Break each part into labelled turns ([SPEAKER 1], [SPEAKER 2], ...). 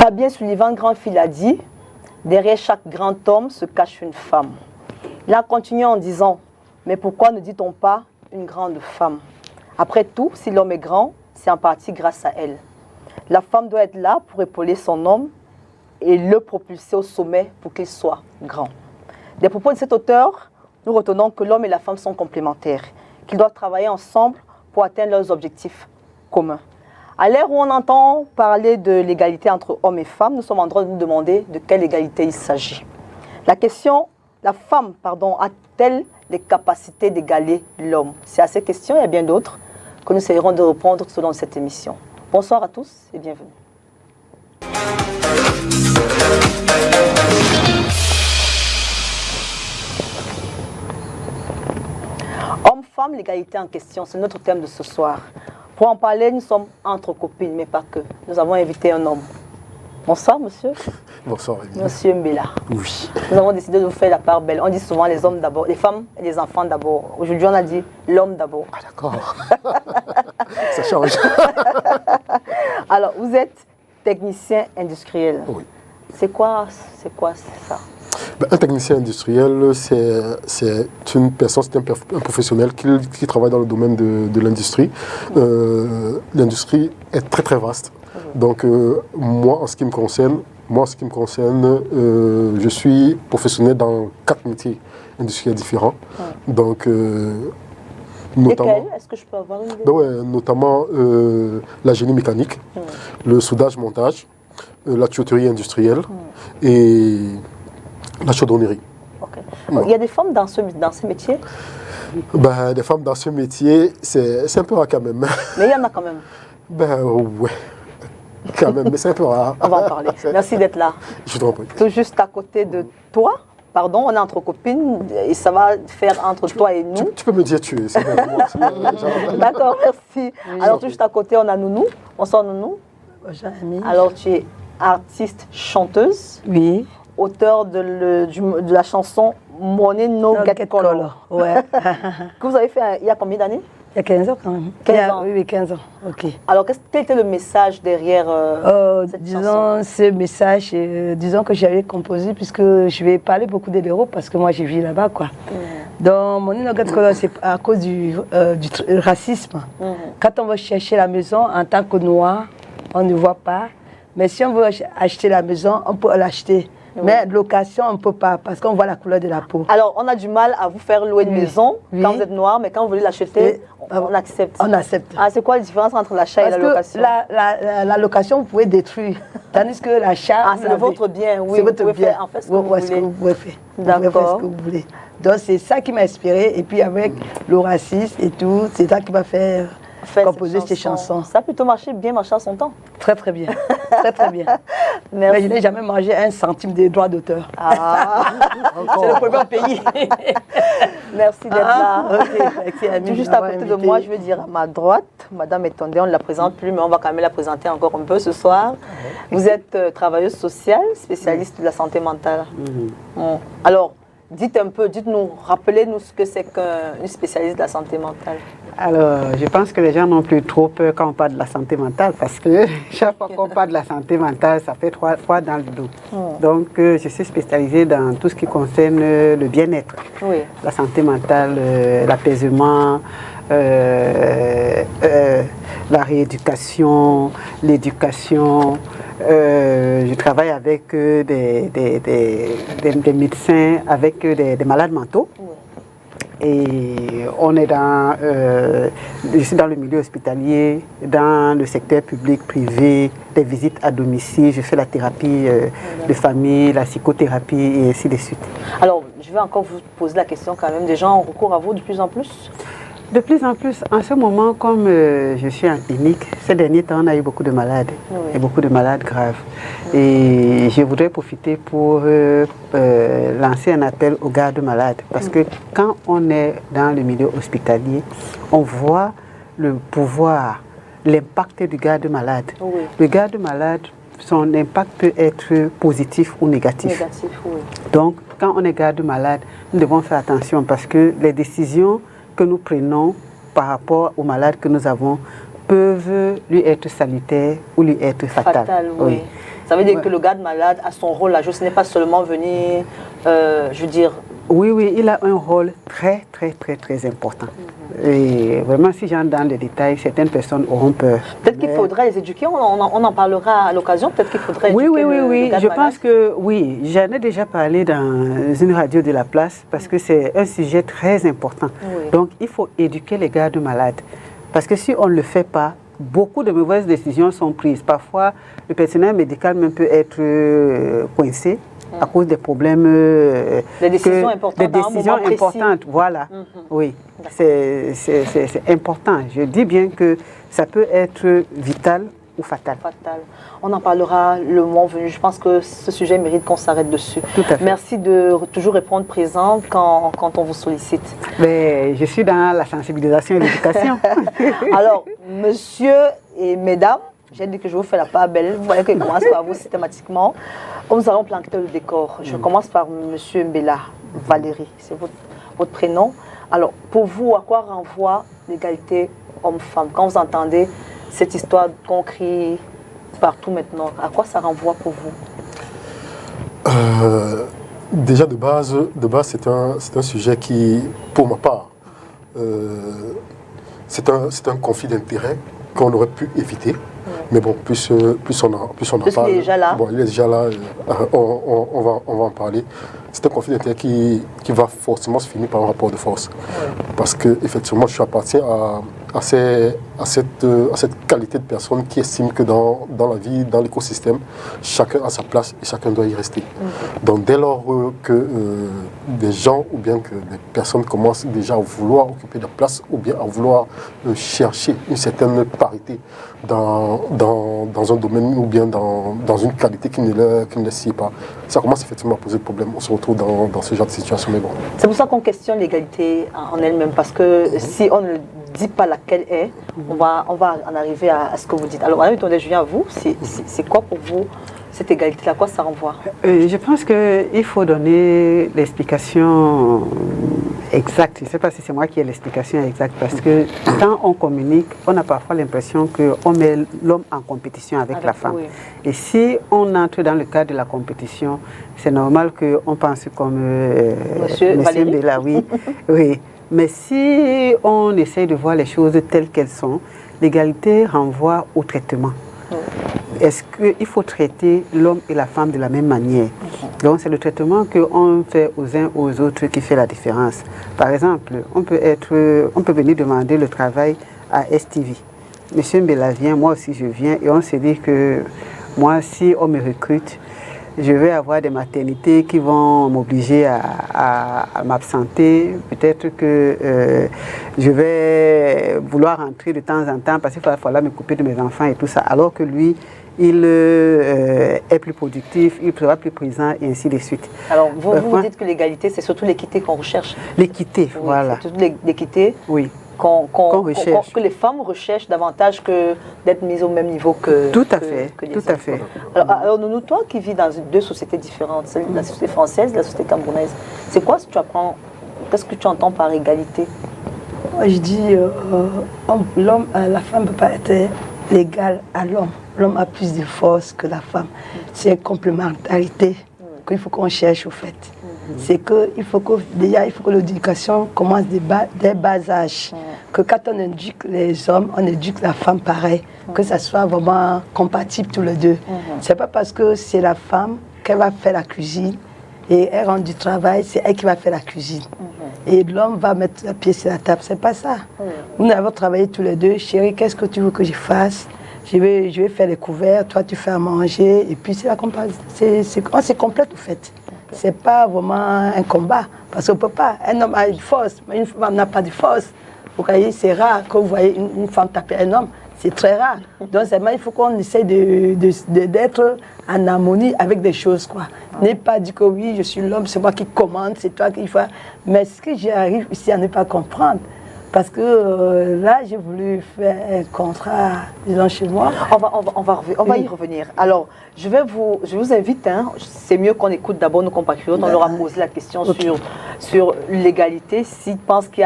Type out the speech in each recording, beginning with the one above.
[SPEAKER 1] Fabien Sullivan, grand-fils, a dit « Derrière chaque grand homme se cache une femme ». Il a continué en disant « Mais pourquoi ne dit-on pas une grande femme ?» Après tout, si l'homme est grand, c'est en partie grâce à elle. La femme doit être là pour épauler son homme et le propulser au sommet pour qu'il soit grand. Des propos de cet auteur, nous retenons que l'homme et la femme sont complémentaires, qu'ils doivent travailler ensemble pour atteindre leurs objectifs communs. À l'ère où on entend parler de l'égalité entre hommes et femmes, nous sommes en droit de nous demander de quelle égalité il s'agit. La femme, a-t-elle les capacités d'égaler l'homme? C'est à ces questions et à bien d'autres que nous essayerons de répondre selon cette émission. Bonsoir à tous et bienvenue. Homme-femme, l'égalité en question, c'est notre thème de ce soir. Pour en parler, nous sommes entre copines, mais pas que. Nous avons invité un homme. Bonsoir, monsieur.
[SPEAKER 2] Bonsoir, Émilie.
[SPEAKER 1] Monsieur Mbela.
[SPEAKER 2] Oui.
[SPEAKER 1] Nous avons décidé de vous faire la part belle. On dit souvent les hommes d'abord, les femmes et les enfants d'abord. Aujourd'hui, on a dit l'homme d'abord.
[SPEAKER 2] Ah, d'accord. Ça change.
[SPEAKER 1] Alors, vous êtes technicien industriel.
[SPEAKER 2] Oui.
[SPEAKER 1] C'est quoi ça?
[SPEAKER 2] Un technicien industriel, c'est une personne, c'est un professionnel qui travaille dans le domaine de l'industrie. L'industrie est très très vaste. Donc moi, en ce qui me concerne, je suis professionnel dans 4 métiers industriels différents. Donc notamment,
[SPEAKER 1] lesquels? Est-ce que je peux avoir une idée?
[SPEAKER 2] Notamment la génie mécanique, le soudage-montage, la tuyauterie industrielle et la chaudronnerie.
[SPEAKER 1] Okay. Il y a des femmes dans ces métiers?
[SPEAKER 2] Des femmes dans ce métier, c'est un peu rare quand même.
[SPEAKER 1] Mais il y en a quand même.
[SPEAKER 2] Ouais, quand même, mais c'est un peu rare.
[SPEAKER 1] On va en parler. Merci d'être là.
[SPEAKER 2] Je t'en prie.
[SPEAKER 1] Tout juste à côté de toi, pardon, on est entre copines et ça va faire entre toi et nous.
[SPEAKER 2] Tu peux me dire tu es, c'est bon.
[SPEAKER 1] D'accord, merci. Oui. Alors tout juste à côté, on a Nounou. Bonsoir Nounou.
[SPEAKER 3] Bonjour Ami.
[SPEAKER 1] Alors tu es artiste chanteuse.
[SPEAKER 3] Oui.
[SPEAKER 1] Auteur de la chanson Money No Get Color.
[SPEAKER 3] Ouais.
[SPEAKER 1] Que vous avez fait il y a combien d'années?
[SPEAKER 3] Il y a 15 ans quand même.
[SPEAKER 1] 15 ans.
[SPEAKER 3] Oui, 15 ans. Ok.
[SPEAKER 1] Alors quel était le message derrière cette chanson?
[SPEAKER 3] Ce message, disons que j'avais composé puisque je vais parler beaucoup de l'Europe parce que moi j'ai vécu là-bas quoi. Donc Money No Get Color, c'est à cause du racisme. Quand on va chercher la maison en tant que noir, on ne voit pas. Mais si on veut acheter la maison, on peut l'acheter. Mais location, on ne peut pas parce qu'on voit la couleur de la peau.
[SPEAKER 1] Alors, on a du mal à vous faire louer une maison quand vous êtes noir, mais quand vous voulez l'acheter, on accepte.
[SPEAKER 3] On accepte.
[SPEAKER 1] Ah, c'est quoi la différence entre l'achat et la location?
[SPEAKER 3] La location, vous pouvez détruire. Tandis que l'achat...
[SPEAKER 1] Ah, c'est votre bien, oui.
[SPEAKER 3] C'est votre bien.
[SPEAKER 1] Faire, en fait, ce que vous voulez.
[SPEAKER 3] Vous pouvez faire.
[SPEAKER 1] D'accord.
[SPEAKER 3] Vous pouvez faire ce que vous voulez. Donc, c'est ça qui m'a inspiré. Et puis, avec le racisme et tout, c'est ça qui m'a fait... composer ces chansons.
[SPEAKER 1] Ça a plutôt bien marché à son temps.
[SPEAKER 3] Très très bien, très très bien.
[SPEAKER 1] Merci.
[SPEAKER 3] Mais je n'ai jamais mangé 1 centime des droits d'auteur.
[SPEAKER 1] Ah,
[SPEAKER 3] c'est le premier pays.
[SPEAKER 1] Merci d'être là.
[SPEAKER 3] Okay.
[SPEAKER 1] Juste à côté de moi, je veux dire à ma droite, Madame Etondé, on ne la présente plus, mais on va quand même la présenter encore un peu ce soir. Vous êtes travailleuse sociale, spécialiste de la santé mentale. Alors, dites-nous, rappelez-nous ce que c'est qu'une spécialiste de la santé mentale.
[SPEAKER 4] Alors, je pense que les gens n'ont plus trop peur quand on parle de la santé mentale parce que chaque fois qu'on parle de la santé mentale, ça fait froid dans le dos. Donc, je suis spécialisée dans tout ce qui concerne le bien-être, la santé mentale, l'apaisement, la rééducation, l'éducation. Je travaille avec des médecins, avec des malades mentaux. Et on est je suis dans le milieu hospitalier, dans le secteur public, privé, des visites à domicile, je fais la thérapie de famille, la psychothérapie et ainsi de suite.
[SPEAKER 1] Alors, je vais encore vous poser la question quand même, des gens ont recours à vous de plus en plus?
[SPEAKER 4] De plus en plus, en ce moment, comme je suis en clinique, ces derniers temps, on a eu beaucoup de malades, et beaucoup de malades graves. Et je voudrais profiter pour lancer un appel aux gardes malades. Parce que quand on est dans le milieu hospitalier, on voit le pouvoir, l'impact du garde malade. Le garde malade, son impact peut être positif ou négatif. Donc, quand on est garde malade, nous devons faire attention parce que les décisions que nous prenons par rapport aux malades que nous avons peuvent lui être salutaires ou lui être fatales.
[SPEAKER 1] Ça veut dire que le garde malade a son rôle à jouer. Ce n'est pas seulement venir, je veux dire...
[SPEAKER 4] Oui, oui, il a un rôle très, très, très, très important. Et vraiment, si j'entre dans les détails, certaines personnes auront peur.
[SPEAKER 1] Peut-être qu'il faudrait les éduquer, on en parlera à l'occasion. Peut-être qu'il faudrait éduquer
[SPEAKER 4] Oui,
[SPEAKER 1] le garde
[SPEAKER 4] je
[SPEAKER 1] malade.
[SPEAKER 4] pense que oui, j'en ai déjà parlé dans une radio de la place parce que c'est un sujet très important.
[SPEAKER 1] Oui.
[SPEAKER 4] Donc, il faut éduquer les gardes malades. Parce que si on ne le fait pas, beaucoup de mauvaises décisions sont prises. Parfois, le personnel médical même peut être coincé à cause des problèmes...
[SPEAKER 1] des décisions importantes.
[SPEAKER 4] Des décisions importantes, voilà. Oui, c'est important. Je dis bien que ça peut être vital ou fatal.
[SPEAKER 1] On en parlera le moment venu. Je pense que ce sujet mérite qu'on s'arrête dessus.
[SPEAKER 4] Tout à fait.
[SPEAKER 1] Merci de toujours répondre présent quand on vous sollicite.
[SPEAKER 4] Mais je suis dans la sensibilisation et l'éducation.
[SPEAKER 1] Alors, monsieur et mesdames, j'ai dit que je vous fais la part belle. Vous voyez que je commence par vous systématiquement. Nous allons planter le décor. Je commence par monsieur Mbela, Valérie, c'est votre prénom. Alors, pour vous, à quoi renvoie l'égalité homme-femme? Quand vous entendez cette histoire qu'on crie partout maintenant, à quoi ça renvoie pour vous?
[SPEAKER 2] Déjà de base c'est un sujet qui, pour ma part, c'est un conflit d'intérêts qu'on aurait pu éviter. Mais bon, plus on en parle.
[SPEAKER 1] Il est déjà là.
[SPEAKER 2] Bon, il est déjà là. On va en parler. C'est un conflit d'intérêts qui va forcément se finir par un rapport de force. Parce que effectivement, je appartiens à cette qualité de personne qui estime que dans la vie, dans l'écosystème, chacun a sa place et chacun doit y rester. Donc dès lors que des gens ou bien que des personnes commencent déjà à vouloir occuper de place ou bien à vouloir chercher une certaine parité dans un domaine ou bien dans une qualité qui ne les sied pas, ça commence effectivement à poser problème. On se retrouve dans ce genre de situation. Mais bon.
[SPEAKER 1] C'est pour ça qu'on questionne l'égalité en elle-même, parce que si on ne dit pas laquelle est, on va en arriver à ce que vous dites. Alors, Madame Julien, à vous, c'est quoi pour vous cette égalité? À quoi ça renvoie?
[SPEAKER 4] Je pense qu'il faut donner l'explication exacte. Je ne sais pas si c'est moi qui ai l'explication exacte, parce que quand on communique, on a parfois l'impression qu'on met l'homme en compétition avec la femme.
[SPEAKER 1] Oui.
[SPEAKER 4] Et si on entre dans le cadre de la compétition, c'est normal qu'on pense comme
[SPEAKER 1] Monsieur
[SPEAKER 4] Mbela, oui. Oui. Mais si on essaye de voir les choses telles qu'elles sont, l'égalité renvoie au traitement. Est-ce qu'il faut traiter l'homme et la femme de la même manière? Donc c'est le traitement qu'on fait aux uns aux autres qui fait la différence. Par exemple, on peut venir demander le travail à STV. Monsieur Mbela vient, moi aussi je viens, et on se dit que moi, si on me recrute, je vais avoir des maternités qui vont m'obliger à m'absenter. Peut-être que je vais vouloir rentrer de temps en temps parce qu'il va falloir me couper de mes enfants et tout ça. Alors que lui, il est plus productif, il sera plus présent et ainsi de suite.
[SPEAKER 1] Alors, vous dites que l'égalité, c'est surtout l'équité qu'on recherche.
[SPEAKER 4] L'équité,
[SPEAKER 1] Oui,
[SPEAKER 4] voilà.
[SPEAKER 1] C'est surtout l'équité.
[SPEAKER 4] Oui.
[SPEAKER 1] Que les femmes recherchent davantage que d'être mises au même niveau que
[SPEAKER 4] tout à fait,
[SPEAKER 1] que les
[SPEAKER 4] tout
[SPEAKER 1] hommes.
[SPEAKER 4] à fait.
[SPEAKER 1] Alors nous, toi qui vis dans deux sociétés différentes, celle de la société française et la société camerounaise, c'est quoi ce que tu apprends? Qu'est-ce que tu entends par égalité?
[SPEAKER 3] Moi, je dis, la femme ne peut pas être égale à l'homme. L'homme a plus de force que la femme. C'est une complémentarité qu'il faut qu'on cherche au fait. C'est qu'il faut que l'éducation commence dès bas âge. Que quand on éduque les hommes, on éduque la femme pareil. Que ça soit vraiment compatible tous les deux. C'est pas parce que c'est la femme qu'elle va faire la cuisine et elle rentre du travail, c'est elle qui va faire la cuisine. Et l'homme va mettre le pied sur la table. C'est pas ça. Nous avons travaillé tous les deux. Chérie, qu'est-ce que tu veux que je fasse? Je vais faire les couverts, toi tu fais à manger. Et puis c'est la compagnie. On se complète au fait. C'est pas vraiment un combat. Parce qu'on ne peut pas. Un homme a une force, mais une femme n'a pas de force. Vous voyez, c'est rare que vous voyez une femme taper un homme. C'est très rare. Donc il faut qu'on essaye d'être en harmonie avec des choses, quoi. N'est pas dit que oui, je suis l'homme, c'est moi qui commande, c'est toi qui fais. Mais ce que j'arrive ici à ne pas comprendre, parce que là, j'ai voulu faire un contrat, disons, chez moi.
[SPEAKER 1] On va y revenir. Alors, je vous invite, hein, c'est mieux qu'on écoute d'abord nos compatriotes. On leur a posé la question sur l'égalité, s'ils pensent qu'il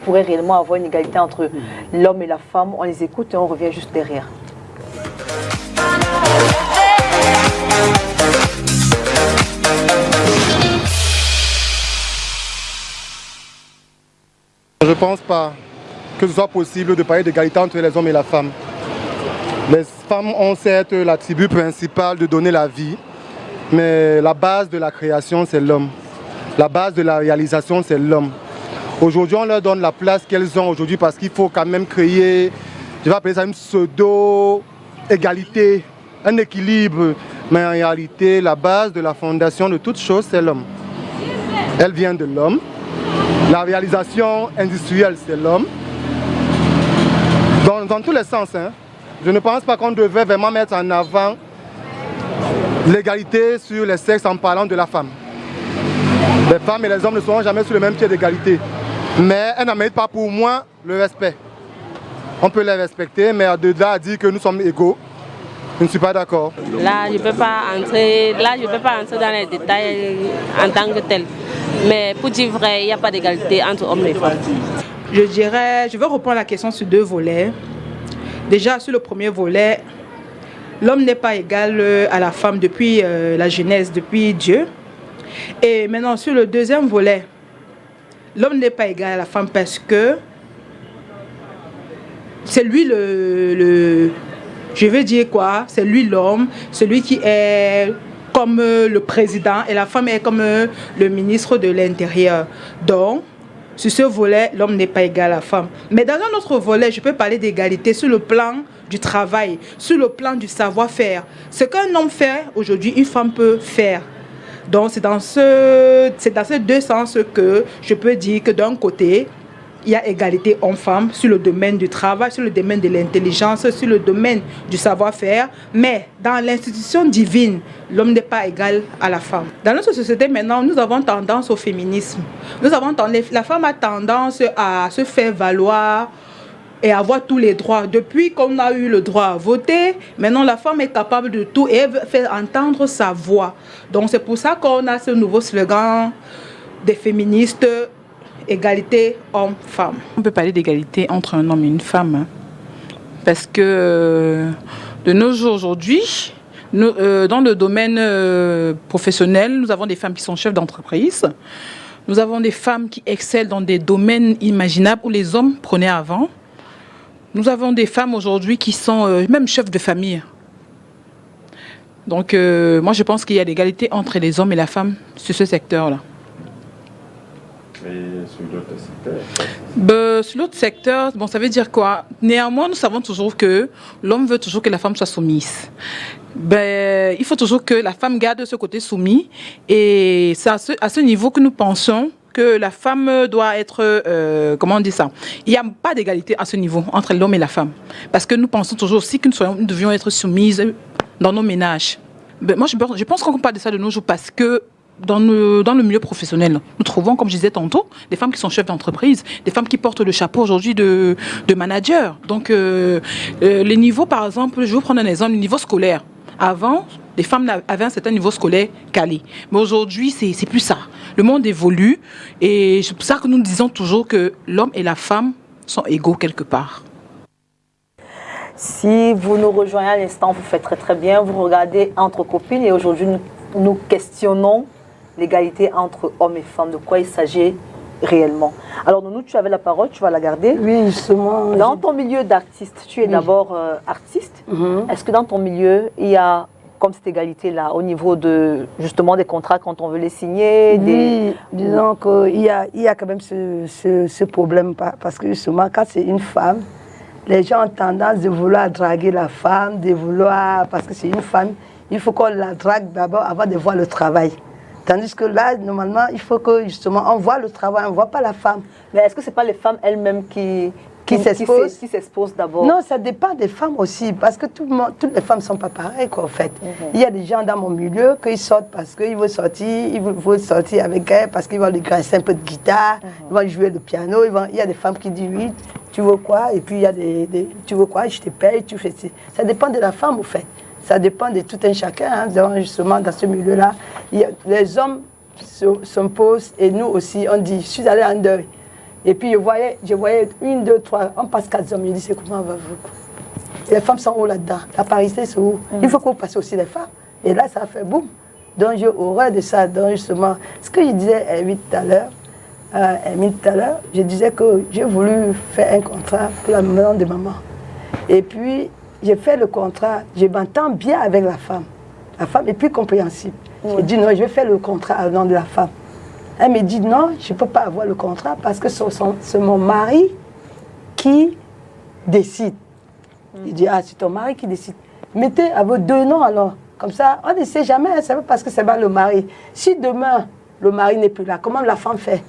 [SPEAKER 1] pourrait réellement avoir une égalité entre l'homme et la femme. On les écoute et on revient juste derrière.
[SPEAKER 5] Je ne pense pas que ce soit possible de parler d'égalité entre les hommes et la femme. Les femmes ont certes l'attribut principal de donner la vie, mais la base de la création, c'est l'homme. La base de la réalisation, c'est l'homme. Aujourd'hui, on leur donne la place qu'elles ont aujourd'hui parce qu'il faut quand même créer, je vais appeler ça une pseudo-égalité, un équilibre. Mais en réalité, la base de la fondation de toute chose, c'est l'homme. Elle vient de l'homme. La réalisation industrielle, c'est l'homme. Dans tous les sens, hein. Je ne pense pas qu'on devait vraiment mettre en avant l'égalité sur les sexes en parlant de la femme. Les femmes et les hommes ne seront jamais sur le même pied d'égalité. Mais elles n'en méritent pas pour moi le respect. On peut les respecter, mais de là à dire que nous sommes égaux, je ne suis pas d'accord.
[SPEAKER 6] Là, je ne peux pas entrer dans les détails en tant que tel. Mais pour dire vrai, il n'y a pas d'égalité entre hommes et femmes.
[SPEAKER 7] Je vais reprendre la question sur deux volets. Déjà, sur le premier volet, l'homme n'est pas égal à la femme depuis la Genèse, depuis Dieu. Et maintenant, sur le deuxième volet, l'homme n'est pas égal à la femme parce que c'est lui je veux dire quoi? C'est lui l'homme, celui qui est comme le président et la femme est comme le ministre de l'Intérieur. Donc, sur ce volet, l'homme n'est pas égal à la femme. Mais dans un autre volet, je peux parler d'égalité sur le plan du travail, sur le plan du savoir-faire. Ce qu'un homme fait aujourd'hui, une femme peut faire. Donc, c'est dans ces deux sens que je peux dire que d'un côté, il y a égalité homme-femme sur le domaine du travail, sur le domaine de l'intelligence, sur le domaine du savoir-faire. Mais dans l'institution divine, l'homme n'est pas égal à la femme. Dans notre société maintenant, nous avons tendance au féminisme. La femme a tendance à se faire valoir et avoir tous les droits. Depuis qu'on a eu le droit à voter, maintenant la femme est capable de tout et elle veut faire entendre sa voix. Donc c'est pour ça qu'on a ce nouveau slogan des féministes, égalité homme-femme.
[SPEAKER 8] On peut parler d'égalité entre un homme et une femme. Hein, parce que de nos jours aujourd'hui, dans le domaine professionnel, nous avons des femmes qui sont chefs d'entreprise. Nous avons des femmes qui excellent dans des domaines imaginables où les hommes prenaient avant. Nous avons des femmes aujourd'hui qui sont même chefs de famille. Donc moi je pense qu'il y a l'égalité entre les hommes et la femme sur ce secteur-là.
[SPEAKER 9] Et sur d'autres secteurs?
[SPEAKER 8] Sur l'autre secteur, bon, ça veut dire quoi? Néanmoins, nous savons toujours que l'homme veut toujours que la femme soit soumise. Il faut toujours que la femme garde ce côté soumis. Et c'est à ce niveau que nous pensons que la femme doit être... comment on dit ça? Il n'y a pas d'égalité à ce niveau entre l'homme et la femme. Parce que nous pensons toujours aussi que nous devions être soumises dans nos ménages. Moi, je pense qu'on parle de ça de nos jours parce que dans le milieu professionnel, nous trouvons, comme je disais tantôt, des femmes qui sont chefs d'entreprise, des femmes qui portent le chapeau aujourd'hui de manager. Donc, les niveaux, par exemple, je vais vous prendre un exemple, le niveau scolaire. Avant, les femmes avaient un certain niveau scolaire calé. Mais aujourd'hui, c'est plus ça. Le monde évolue et c'est pour ça que nous disons toujours que l'homme et la femme sont égaux quelque part.
[SPEAKER 1] Si vous nous rejoignez à l'instant, vous faites très très bien. Vous regardez Entre copines et aujourd'hui, nous questionnons l'égalité entre hommes et femmes. De quoi il s'agit réellement? Alors, Nounou, tu avais la parole, tu vas la garder.
[SPEAKER 3] Oui, justement.
[SPEAKER 1] Dans ton milieu d'artiste, tu es d'abord artiste. Est-ce que dans ton milieu, il y a comme cette égalité-là au niveau de, justement, des contrats quand on veut les signer?
[SPEAKER 3] Oui, disons qu'il y a quand même ce problème. Parce que justement, quand c'est une femme, les gens ont tendance de vouloir draguer la femme, parce que c'est une femme, il faut qu'on la drague d'abord avant de voir le travail. Tandis que là, normalement, il faut que justement on voit le travail, on ne voit pas la femme.
[SPEAKER 1] Mais est-ce que ce n'est pas les femmes elles-mêmes qui s'exposent d'abord?
[SPEAKER 3] Non, ça dépend des femmes aussi, parce que toutes les femmes ne sont pas pareilles, quoi, en fait. Il y a des gens dans mon milieu qui sortent parce qu'ils veulent sortir avec elle, parce qu'ils vont lui graisser un peu de guitare, ils vont jouer le piano. Il y a des femmes qui disent oui, tu veux quoi? Et puis il y a tu veux quoi? Je te paye, tu fais ça. Ça dépend de la femme, en fait. Ça dépend de tout un chacun, hein. Donc, justement, dans ce milieu-là, les hommes s'imposent et nous aussi, on dit, je suis allée en deuil. Et puis, je voyais 1, 2, 3, on passe 4 hommes, je dis, c'est comment on va vous? Les femmes sont où là-dedans? La parité, c'est où? Il faut que vous passiez aussi les femmes. Et là, ça a fait boum. Donc, j'ai horreur de ça. Donc, justement, ce que je disais à Emile tout à l'heure, je disais que j'ai voulu faire un contrat pour la maison de maman. Et puis, j'ai fait le contrat, je m'entends bien avec la femme. La femme est plus compréhensible. J'ai dit non, je vais faire le contrat au nom de la femme. Elle me dit non, je ne peux pas avoir le contrat parce que c'est mon mari qui décide. Il dit, ah, c'est ton mari qui décide. Mettez à vos 2 noms alors. Comme ça, on ne sait jamais, c'est pas parce que c'est pas le mari. Si demain, le mari n'est plus là, comment la femme fait?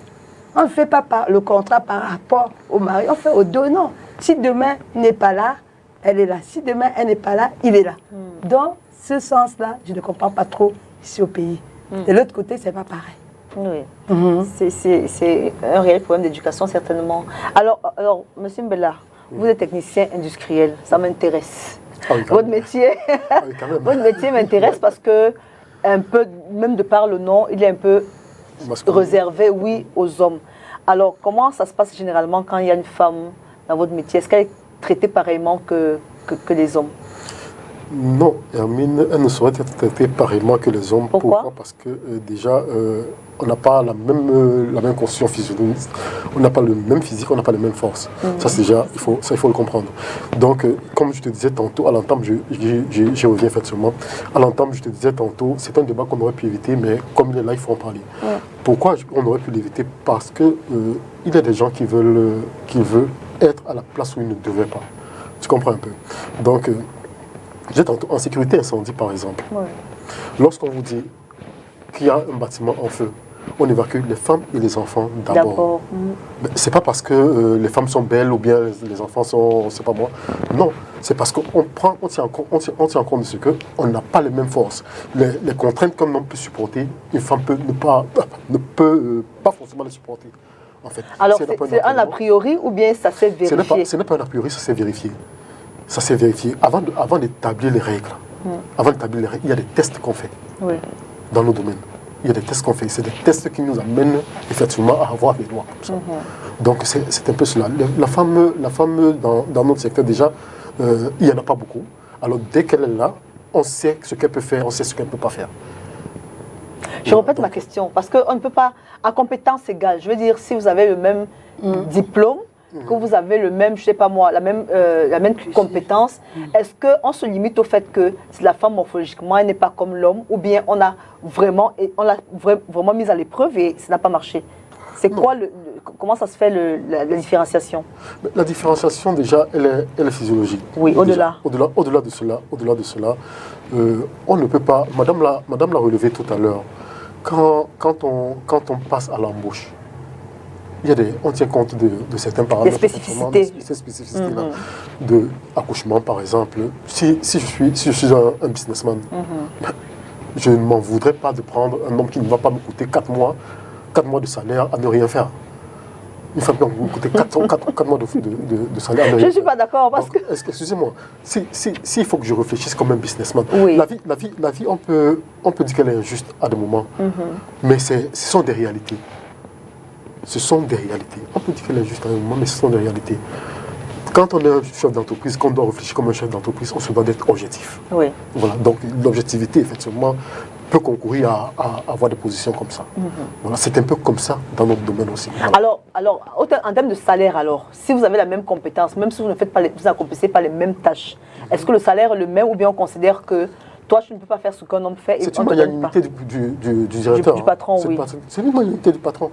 [SPEAKER 3] On ne fait pas le contrat par rapport au mari, on fait aux 2 noms. Si demain, il n'est pas là, elle est là. Si demain, elle n'est pas là, il est là. Dans ce sens-là, je ne comprends pas trop ici au pays. De l'autre côté, c'est pas pareil.
[SPEAKER 1] Oui, c'est un réel problème d'éducation, certainement. Alors Monsieur Mbella, vous êtes technicien industriel, ça m'intéresse.
[SPEAKER 2] Ah oui,
[SPEAKER 1] Votre métier, votre métier m'intéresse parce que, un peu, même de par le nom, il est un peu réservé, oui, aux hommes. Alors, comment ça se passe généralement quand il y a une femme dans votre métier? Est-ce qu'elle est traitée pareillement que les hommes?
[SPEAKER 2] Non, Hermine, elle ne saurait être traitée pareillement que les hommes.
[SPEAKER 1] Pourquoi?
[SPEAKER 2] Parce que déjà, on n'a pas la même constitution physiologique, on n'a pas le même physique, on n'a pas les mêmes forces. Ça, c'est déjà, il faut le comprendre. Donc, comme je te disais tantôt, à l'entame, j'y reviens effectivement. À l'entame, je te disais tantôt, c'est un débat qu'on aurait pu éviter, mais comme il est là, il faut en parler. Pourquoi on aurait pu l'éviter? Parce que il y a des gens qui veulent être à la place où ils ne devaient pas. Tu comprends un peu? Donc, en sécurité incendie, par exemple, lorsqu'on vous dit qu'il y a un bâtiment en feu, on évacue les femmes et les enfants d'abord. C'est pas parce que les femmes sont belles ou bien les enfants sont, c'est pas moi. Non, c'est parce qu'on tient compte de ce qu'on n'a pas les mêmes forces. Les contraintes qu'un homme peut supporter, une femme ne peut pas forcément les supporter. En fait,
[SPEAKER 1] alors, c'est un a priori ou bien ça s'est vérifié?
[SPEAKER 2] Ce n'est pas un a priori, ça s'est vérifié. Ça s'est vérifié. Avant d'établir les règles, il y a des tests qu'on fait dans nos domaines. Il y a des tests qu'on fait. C'est des tests qui nous amènent effectivement à avoir des lois comme ça. Donc c'est un peu cela. La femme dans notre secteur, déjà, il n'y en a pas beaucoup. Alors dès qu'elle est là, on sait ce qu'elle peut faire, on sait ce qu'elle ne peut pas faire.
[SPEAKER 1] Je répète ma question, parce qu'on ne peut pas, à compétence égale, je veux dire, si vous avez le même diplôme, que vous avez le même, je sais pas moi, la même compétence, est-ce qu'on se limite au fait que si la femme morphologiquement elle n'est pas comme l'homme, ou bien on l'a vraiment mise à l'épreuve et ça n'a pas marché? C'est quoi comment ça se fait la différenciation?
[SPEAKER 2] La différenciation déjà, elle est physiologique.
[SPEAKER 1] Oui, au-delà.
[SPEAKER 2] Au-delà de cela, on ne peut pas. Madame l'a relevé tout à l'heure. Quand on passe à l'embauche, on tient compte de certains paramètres. Ces spécificités-là. De accouchement, par exemple. Si je suis un businessman, je ne m'en voudrais pas de prendre un homme qui ne va pas me coûter 4 mois de salaire à ne rien faire. Une femme qui va me coûter 4 mois de salaire à ne rien faire.
[SPEAKER 1] Je ne suis pas d'accord parce que...
[SPEAKER 2] Excusez-moi, s'il faut que je réfléchisse comme un businessman, la vie on peut dire qu'elle est injuste à des moments, mais ce sont des réalités. Ce sont des réalités. On peut dire qu'elle est juste à un moment, mais ce sont des réalités. Quand on est un chef d'entreprise, qu'on doit réfléchir comme un chef d'entreprise, on se doit d'être objectif. Voilà. Donc l'objectivité, effectivement, peut concourir à avoir des positions comme ça. Voilà. C'est un peu comme ça dans notre domaine aussi. Voilà.
[SPEAKER 1] Alors, en termes de salaire, alors, si vous avez la même compétence, même si vous n'accomplissez pas les mêmes tâches, est-ce que le salaire est le même ou bien on considère que toi, tu ne peux pas faire ce qu'un homme fait?
[SPEAKER 2] C'est une magnanimité du directeur.
[SPEAKER 1] Du patron, oui.
[SPEAKER 2] C'est une magnanimité du patron.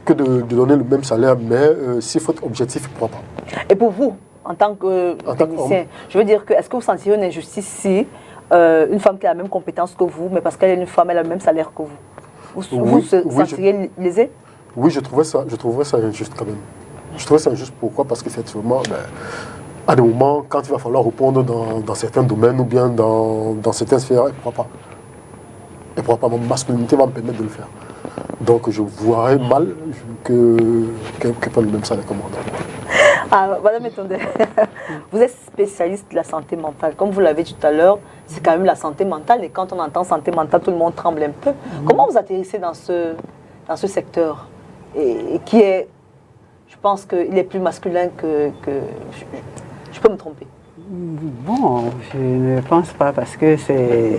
[SPEAKER 2] Que de donner le même salaire, mais s'il faut être objectif, il ne pourra pas.
[SPEAKER 1] Et pour vous, en tant que technicien, je veux dire que est-ce que vous sentirez une injustice si une femme qui a la même compétence que vous, mais parce qu'elle est une femme, elle a le même salaire que vous? Vous sentiriez lésé?
[SPEAKER 2] Oui, je trouverais ça injuste quand même. Je trouverais ça injuste, pourquoi? Parce qu'effectivement, à des moments, quand il va falloir répondre dans certains domaines ou bien dans certaines sphères, elle ne pourra pas. Elle ne pourra pas. Ma masculinité va me permettre de le faire. Donc je voirais mal qu'elle prenne le même salaire que moi.
[SPEAKER 1] Madame Etonde, vous êtes spécialiste de la santé mentale. Comme vous l'avez dit tout à l'heure, c'est quand même la santé mentale. Et quand on entend santé mentale, tout le monde tremble un peu. Comment vous atterrissez dans ce secteur et qui est, je pense qu'il est plus masculin que peux me tromper.
[SPEAKER 4] Bon, je ne pense pas parce que c'est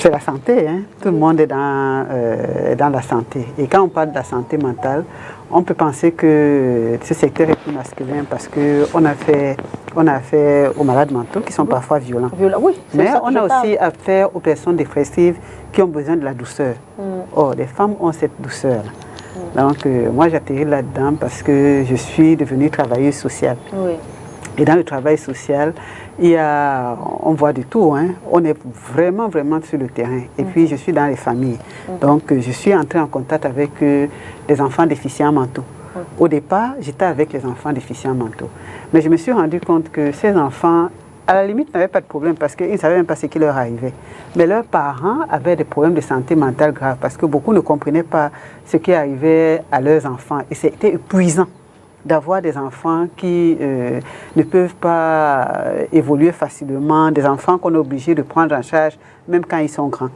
[SPEAKER 4] la santé. Hein. Tout le monde est dans la santé. Et quand on parle de la santé mentale, on peut penser que ce secteur est plus masculin parce qu'on a affaire aux malades mentaux qui sont parfois violents.
[SPEAKER 1] Oui,
[SPEAKER 4] mais on a aussi affaire aux personnes dépressives qui ont besoin de la douceur. Or, les femmes ont cette douceur. Donc, moi, j'atterris là-dedans parce que je suis devenue travailleuse sociale.
[SPEAKER 1] Oui.
[SPEAKER 4] Et dans le travail social, on voit du tout. Hein. On est vraiment, vraiment sur le terrain. Et puis, je suis dans les familles. Donc, je suis entrée en contact avec des enfants déficients mentaux. Au départ, j'étais avec les enfants déficients mentaux. Mais je me suis rendu compte que ces enfants, à la limite, n'avaient pas de problème parce qu'ils ne savaient même pas ce qui leur arrivait. Mais leurs parents avaient des problèmes de santé mentale graves parce que beaucoup ne comprenaient pas ce qui arrivait à leurs enfants. Et c'était épuisant d'avoir des enfants qui ne peuvent pas évoluer facilement, des enfants qu'on est obligé de prendre en charge même quand ils sont grands.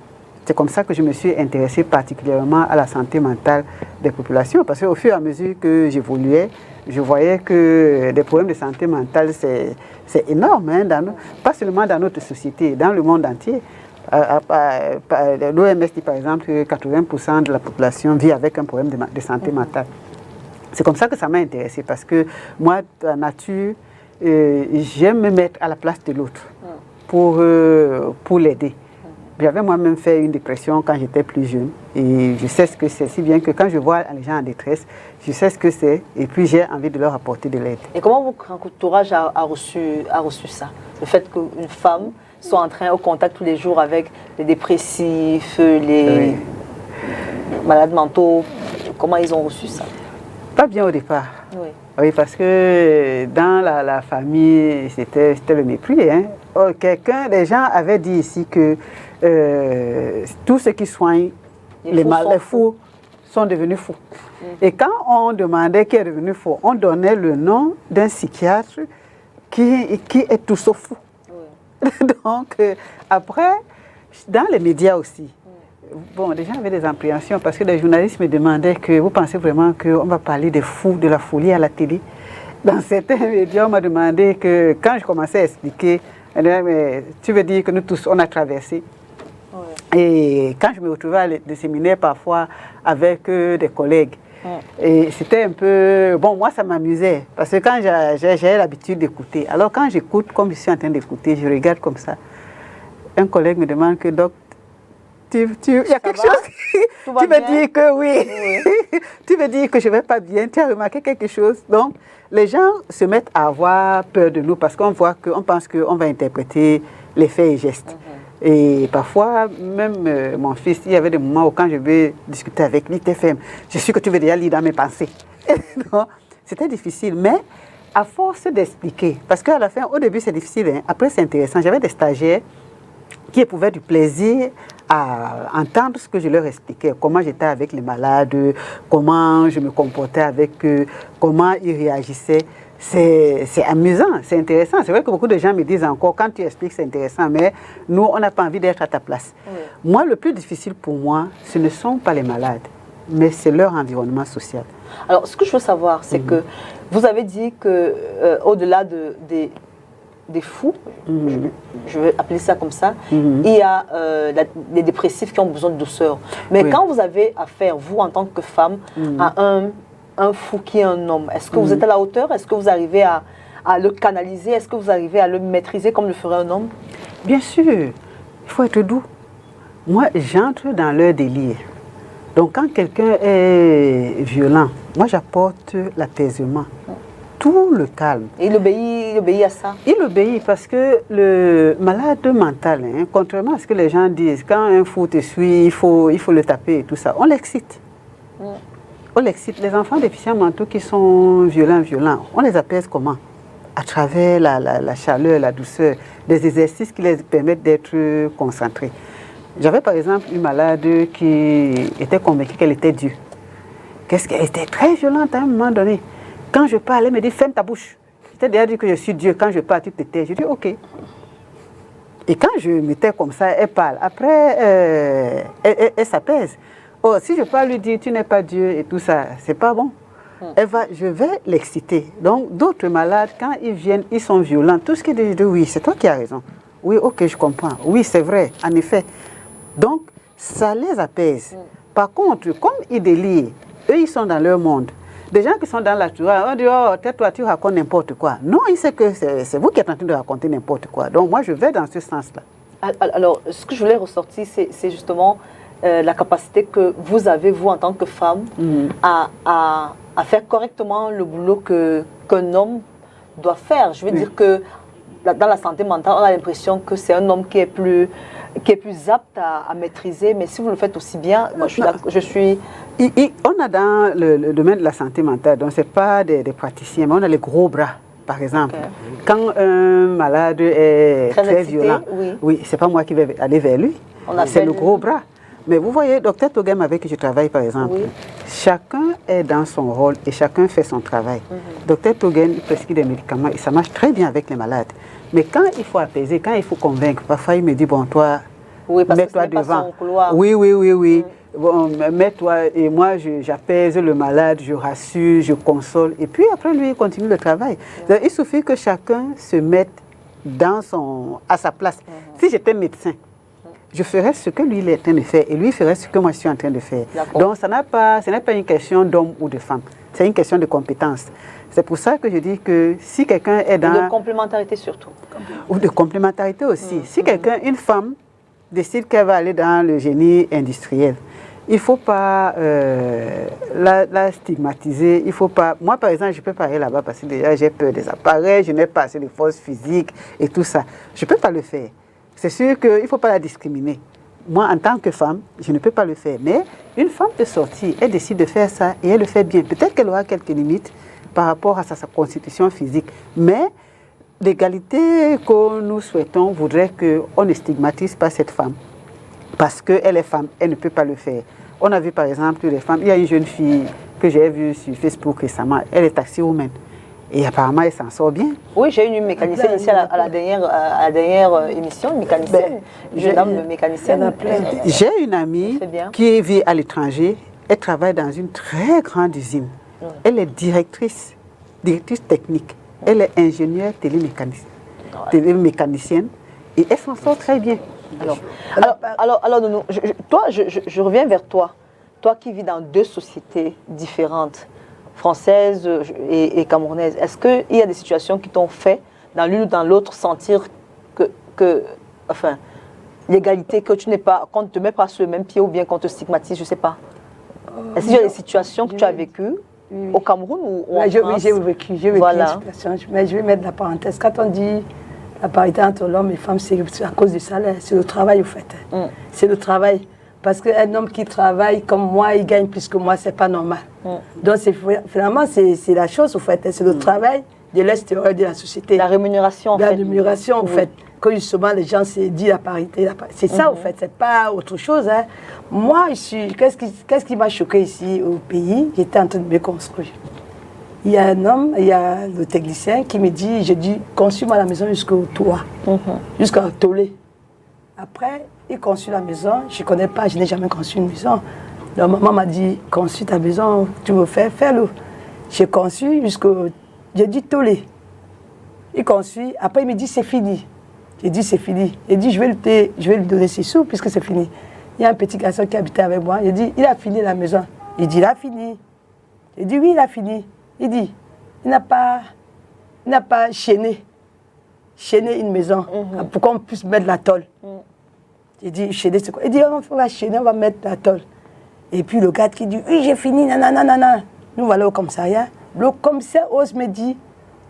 [SPEAKER 4] C'est comme ça que je me suis intéressée particulièrement à la santé mentale des populations, parce qu'au fur et à mesure que j'évoluais, je voyais que des problèmes de santé mentale, c'est énorme, hein, pas seulement dans notre société, dans le monde entier. L'OMS dit par exemple que 80% de la population vit avec un problème de santé mentale. C'est comme ça que ça m'a intéressée, parce que moi, la nature, j'aime me mettre à la place de l'autre pour l'aider. J'avais moi-même fait une dépression quand j'étais plus jeune, et je sais ce que c'est, si bien que quand je vois les gens en détresse, je sais ce que c'est, et puis j'ai envie de leur apporter de l'aide.
[SPEAKER 1] Et comment votre entourage a reçu ça? Le fait qu'une femme soit en train, au contact tous les jours avec les dépressifs, les malades mentaux, comment ils ont reçu ça?
[SPEAKER 4] Pas bien au départ.
[SPEAKER 1] Oui.
[SPEAKER 4] Oui, parce que dans la famille, c'était le mépris. Hein. Des gens avaient dit ici que tous ceux qui soignent les fous sont devenus fous. Et quand on demandait qui est devenu fou, on donnait le nom d'un psychiatre qui est tout sauf fou. Oui. Donc, après, dans les médias aussi, bon, les gens avaient des appréhensions parce que les journalistes me demandaient que vous pensez vraiment qu'on va parler des fous, de la folie à la télé. Dans certains médias, on m'a demandé que quand je commençais à expliquer, mais tu veux dire que nous tous, on a traversé. Ouais. Et quand je me retrouvais à des séminaires parfois avec des collègues, et c'était un peu... Bon, moi, ça m'amusait parce que quand j'ai l'habitude d'écouter, alors quand j'écoute, comme je suis en train d'écouter, je regarde comme ça. Un collègue me demande que, donc, il y a quelque chose, tu veux dire que oui, tu veux dire que je ne vais pas bien, tu as remarqué quelque chose. Donc, les gens se mettent à avoir peur de nous parce qu'on pense qu'on va interpréter les faits et gestes. Et parfois, même mon fils, il y avait des moments où quand je vais discuter avec lui, je suis que tu veux déjà lire dans mes pensées. C'était difficile, mais à force d'expliquer, parce qu'à la fin, au début c'est difficile, hein, après c'est intéressant. J'avais des stagiaires qui éprouvaient du plaisir à entendre ce que je leur expliquais, comment j'étais avec les malades, comment je me comportais avec eux, comment ils réagissaient. C'est amusant, c'est intéressant. C'est vrai que beaucoup de gens me disent encore, quand tu expliques, c'est intéressant, mais nous, on n'a pas envie d'être à ta place. Oui. Moi, le plus difficile pour moi, ce ne sont pas les malades, mais c'est leur environnement social.
[SPEAKER 1] Alors, ce que je veux savoir, c'est que vous avez dit que au-delà des fous, je vais appeler ça comme ça, il y a les dépressifs qui ont besoin de douceur. Mais quand vous avez affaire, vous, en tant que femme, à un fou qui est un homme, est-ce que vous êtes à la hauteur? Est-ce que vous arrivez à le canaliser? Est-ce que vous arrivez à le maîtriser comme le ferait un homme?
[SPEAKER 4] Bien sûr, il faut être doux. Moi, j'entre dans leur délire. Donc, quand quelqu'un est violent, moi, j'apporte l'apaisement. Tout le calme.
[SPEAKER 1] Et il obéit à ça? Il
[SPEAKER 4] obéit parce que le malade mental, hein, contrairement à ce que les gens disent, quand un fou te suit, il faut le taper et tout ça, on l'excite. On l'excite. Les enfants déficients mentaux qui sont violents, on les apaise comment? À travers la chaleur, la douceur, des exercices qui les permettent d'être concentrés. J'avais par exemple une malade qui était convaincue qu'elle était Dieu. Elle était très violente à un moment donné. Quand je parle, elle me dit, ferme ta bouche. J'étais déjà dit que je suis Dieu. Quand je parle, tu te tais. Je dis, ok. Et quand je me tais comme ça, elle parle. Après, elle s'apaise. Oh, si je parle lui dire, tu n'es pas Dieu et tout ça, c'est pas bon. je vais l'exciter. Donc, d'autres malades, quand ils viennent, ils sont violents. Tout ce qu'ils disent, oui, c'est toi qui as raison. Oui, ok, je comprends. Oui, c'est vrai, en effet. Donc, ça les apaise. Par contre, comme ils délirent, eux, ils sont dans leur monde. Des gens qui sont dans la tour, on dit, oh, toi, tu racontes n'importe quoi. Non, il sait que c'est vous qui êtes en train de raconter n'importe quoi. Donc, moi, je vais dans ce sens-là.
[SPEAKER 1] Alors, ce que je voulais ressortir, c'est justement la capacité que vous avez, vous, en tant que femme, à faire correctement le boulot qu'un homme doit faire. Je veux dire que dans la santé mentale, on a l'impression que c'est un homme qui est plus apte à maîtriser, mais si vous le faites aussi bien, moi, je suis...
[SPEAKER 4] On a dans le domaine de la santé mentale, donc ce n'est pas des praticiens, mais on a les gros bras. Par exemple, quand un malade est très violent, oui, c'est pas moi qui vais aller vers lui, c'est le gros bras. Mais vous voyez, docteur Togem avec qui je travaille par exemple, chacun est dans son rôle et chacun fait son travail. Docteur Togem prescrit des médicaments et ça marche très bien avec les malades. Mais quand il faut apaiser, quand il faut convaincre, parfois il me dit, bon, toi, mets-toi devant. Oui. Bon, mets-toi et moi j'apaise le malade, je rassure, je console et puis après lui il continue le travail. Donc, il suffit que chacun se mette à sa place. Si j'étais médecin, je ferais ce que lui il est en train de faire et lui ferait ce que moi je suis en train de faire. Donc ce n'est pas une question d'homme ou de femme, c'est une question de compétence. C'est pour ça que je dis que si quelqu'un est dans...
[SPEAKER 1] De complémentarité surtout.
[SPEAKER 4] Ou de complémentarité aussi. Si une femme décide qu'elle va aller dans le génie industriel, il ne faut pas la stigmatiser. Il faut pas... Moi, par exemple, je peux pas aller là-bas parce que déjà, j'ai peur des appareils, je n'ai pas assez de force physique et tout ça. Je ne peux pas le faire. C'est sûr qu'il ne faut pas la discriminer. Moi, en tant que femme, je ne peux pas le faire. Mais une femme peut sortir, elle décide de faire ça et elle le fait bien. Peut-être qu'elle aura quelques limites par rapport à sa constitution physique. Mais l'égalité que nous souhaitons voudrait qu'on ne stigmatise pas cette femme. Parce qu'elle est femme, elle ne peut pas le faire. On a vu par exemple les femmes, il y a une jeune fille que j'ai vue sur Facebook récemment, elle est taxi-woman. Et apparemment, elle s'en sort bien.
[SPEAKER 1] Oui, j'ai eu une mécanicienne ici à la dernière émission, une mécanicienne, une jeune dame mécanicienne.
[SPEAKER 4] J'ai une amie qui vit à l'étranger, elle travaille dans une très grande usine. Elle est directrice technique, elle est ingénieure télémécanicienne et elle s'en sort très bien.
[SPEAKER 1] Alors, je reviens vers toi. Toi qui vis dans deux sociétés différentes, française et camerounaise, est-ce qu'il y a des situations qui t'ont fait, dans l'une ou dans l'autre, sentir enfin, l'égalité, que tu n'es pas, qu'on ne te met pas sur le même pied ou bien qu'on te stigmatise, je ne sais pas. Est-ce qu'il y a des situations que tu as vécues au Cameroun ou en France?
[SPEAKER 3] Oui, j'ai vécu une situation, mais je vais mettre la parenthèse. Quand on dit la parité entre l'homme et la femme, c'est à cause du salaire, c'est le travail au fait. C'est le travail. Parce qu'un homme qui travaille comme moi, il gagne plus que moi, c'est pas normal. Donc finalement, c'est la chose, au fait. C'est le travail de l'extérieur de la société.
[SPEAKER 1] La rémunération, en fait.
[SPEAKER 3] La rémunération, au fait. Que justement, les gens se disent la parité. C'est ça, au fait. C'est pas autre chose. Hein. Moi, qu'est-ce qui m'a choqué ici au pays? J'étais en train de me construire. Il y a un homme, il y a le technicien qui me dit, j'ai dit, conçu-moi la maison jusqu'au toit, jusqu'au tollé. Après, il conçut la maison, je ne connais pas, je n'ai jamais conçu une maison. Donc maman m'a dit, conçu ta maison, tu veux faire, fais-le. J'ai conçu jusqu'au, j'ai dit tollé. Il conçut, après il me dit, c'est fini. J'ai dit, c'est fini. Il dit, je vais lui donner ses sous puisque c'est fini. Il y a un petit garçon qui habitait avec moi, il dit, il a fini la maison. Il dit, il a fini. Il dit, oui, il a fini. Il dit, il n'a pas chaîné une maison pour qu'on puisse mettre la tôle. Il dit, chaîner, c'est quoi? Il dit, on va chaîner, on va mettre la tôle. Et puis le gars qui dit, oui, j'ai fini, nanana. Nous voilà au commissariat. Le commissaire ose me dit,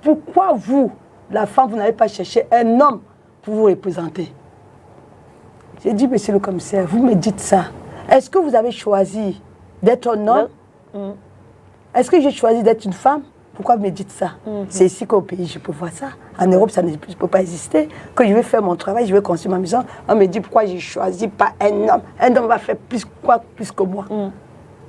[SPEAKER 3] pourquoi vous, la femme, vous n'avez pas cherché un homme pour vous représenter? J'ai dit, monsieur le commissaire, vous me dites ça. Est-ce que vous avez choisi d'être un homme? Est-ce que j'ai choisi d'être une femme? Pourquoi vous me dites ça? C'est ici qu'au pays, je peux voir ça. En Europe, ça ne peut pas exister. Quand je vais faire mon travail, je vais construire ma maison, on me dit pourquoi je ne choisis pas un homme. Un homme va faire plus que moi.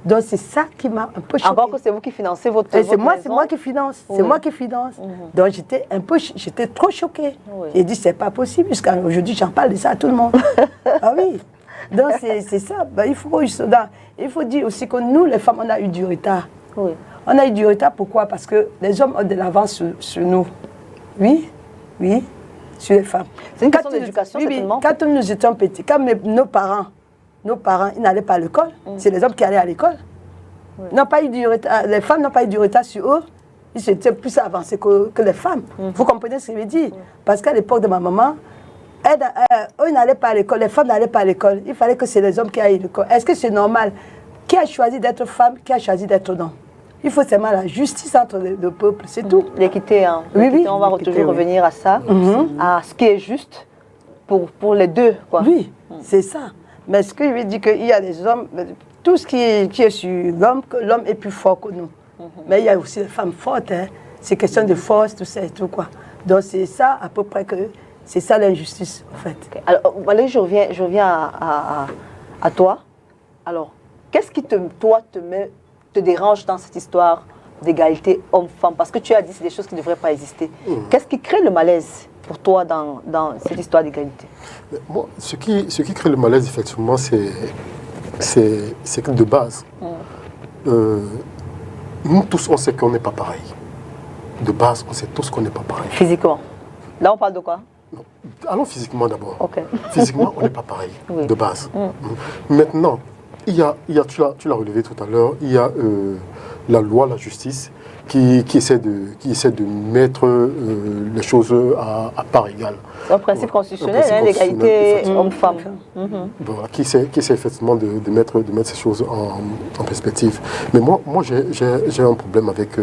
[SPEAKER 3] Donc c'est ça qui m'a un peu choquée.
[SPEAKER 1] Encore que c'est vous qui financez votre
[SPEAKER 3] maison. C'est moi qui finance. C'est moi qui finance. Donc j'étais trop choquée. J'ai dit, c'est pas possible. Jusqu'à aujourd'hui, j'en parle de ça à tout le monde. Ah oui. Donc c'est ça. Ben, il faut dire aussi que nous, les femmes, on a eu du retard. On a eu du retard, pourquoi? Parce que les hommes ont de l'avance sur nous. Oui, oui, sur les femmes.
[SPEAKER 1] C'est une question d'éducation, certainement.
[SPEAKER 3] Quand nous étions petits, quand nos parents, ils n'allaient pas à l'école. C'est les hommes qui allaient à l'école. N'ont pas eu du retard, les femmes n'ont pas eu du retard sur eux. Ils étaient plus avancés que les femmes. Vous comprenez ce que je veux dire? Parce qu'à l'époque de ma maman, eux n'allaient pas à l'école, les femmes n'allaient pas à l'école. Il fallait que c'est les hommes qui aillent à l'école. Est-ce que c'est normal? Qui a choisi d'être femme? Qui a choisi d'être homme? Il faut seulement la justice entre les deux peuples, c'est tout.
[SPEAKER 1] L'équité, hein.
[SPEAKER 3] Oui,
[SPEAKER 1] on va toujours revenir à ça, à ce qui est juste pour les deux, quoi.
[SPEAKER 3] Oui, c'est ça. Mais ce que je veux dire, qu'il y a des hommes, tout ce qui est sur l'homme, que l'homme est plus fort que nous. Mais il y a aussi les femmes fortes, hein. C'est question de force, tout ça et tout, quoi. Donc c'est ça, à peu près, c'est ça l'injustice, en fait.
[SPEAKER 1] Okay. Alors, Valérie, je reviens à toi. Alors, qu'est-ce qui, te dérange dans cette histoire d'égalité homme-femme? Parce que tu as dit que c'est des choses qui ne devraient pas exister. Qu'est-ce qui crée le malaise pour toi dans cette histoire d'égalité?
[SPEAKER 2] Moi, ce qui crée le malaise, effectivement, c'est que de base, nous tous, on sait qu'on n'est pas pareil. De base, on sait tous qu'on n'est pas pareil.
[SPEAKER 1] Physiquement. Là, on parle de quoi?
[SPEAKER 2] Non. Allons physiquement d'abord.
[SPEAKER 1] Okay.
[SPEAKER 2] Physiquement, on n'est pas pareil, de base. Maintenant, tu l'as relevé tout à l'heure, il y a la loi, la justice, qui essaie de mettre les choses à part égale.
[SPEAKER 1] C'est un principe constitutionnel, l'égalité homme-femme.
[SPEAKER 2] Voilà, qui essaie effectivement de mettre ces choses en perspective. Mais moi j'ai un problème avec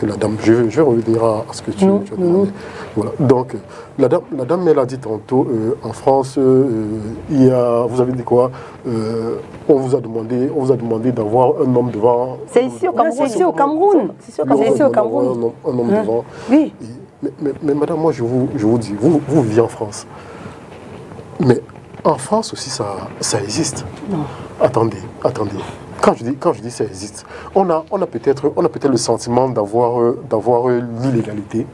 [SPEAKER 2] la dame. Je vais revenir à ce que tu as demandé. Voilà. Donc, la dame, elle a dit tantôt, en France, vous avez dit quoi? On vous a demandé d'avoir un homme devant.
[SPEAKER 1] C'est ici au Cameroun.
[SPEAKER 3] C'est ici au Cameroun. C'est ici au Cameroun.
[SPEAKER 2] Un homme devant.
[SPEAKER 3] Oui.
[SPEAKER 2] Mais madame, moi je vous dis, vous vivez en France. Mais en France aussi ça existe.
[SPEAKER 3] Non.
[SPEAKER 2] Attendez. Quand je dis ça existe, on a peut-être le sentiment d'avoir l'illégalité,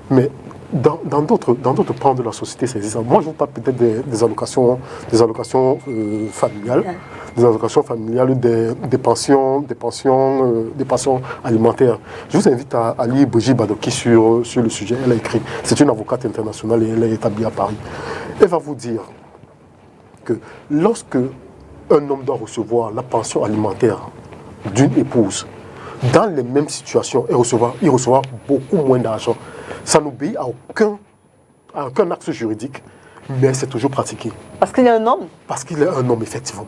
[SPEAKER 2] mais dans d'autres pans de la société, ça existe. Moi, je vous parle peut-être des allocations familiales, des pensions alimentaires. Je vous invite à lire Brigitte Badoki sur le sujet. Elle a écrit. C'est une avocate internationale et elle est établie à Paris. Elle va vous dire que lorsque un homme doit recevoir la pension alimentaire d'une épouse, dans les mêmes situations, il recevra beaucoup moins d'argent. Ça n'obéit à aucun acte juridique, mais c'est toujours pratiqué.
[SPEAKER 1] Parce qu'il est un homme?
[SPEAKER 2] Parce qu'il est un homme, effectivement.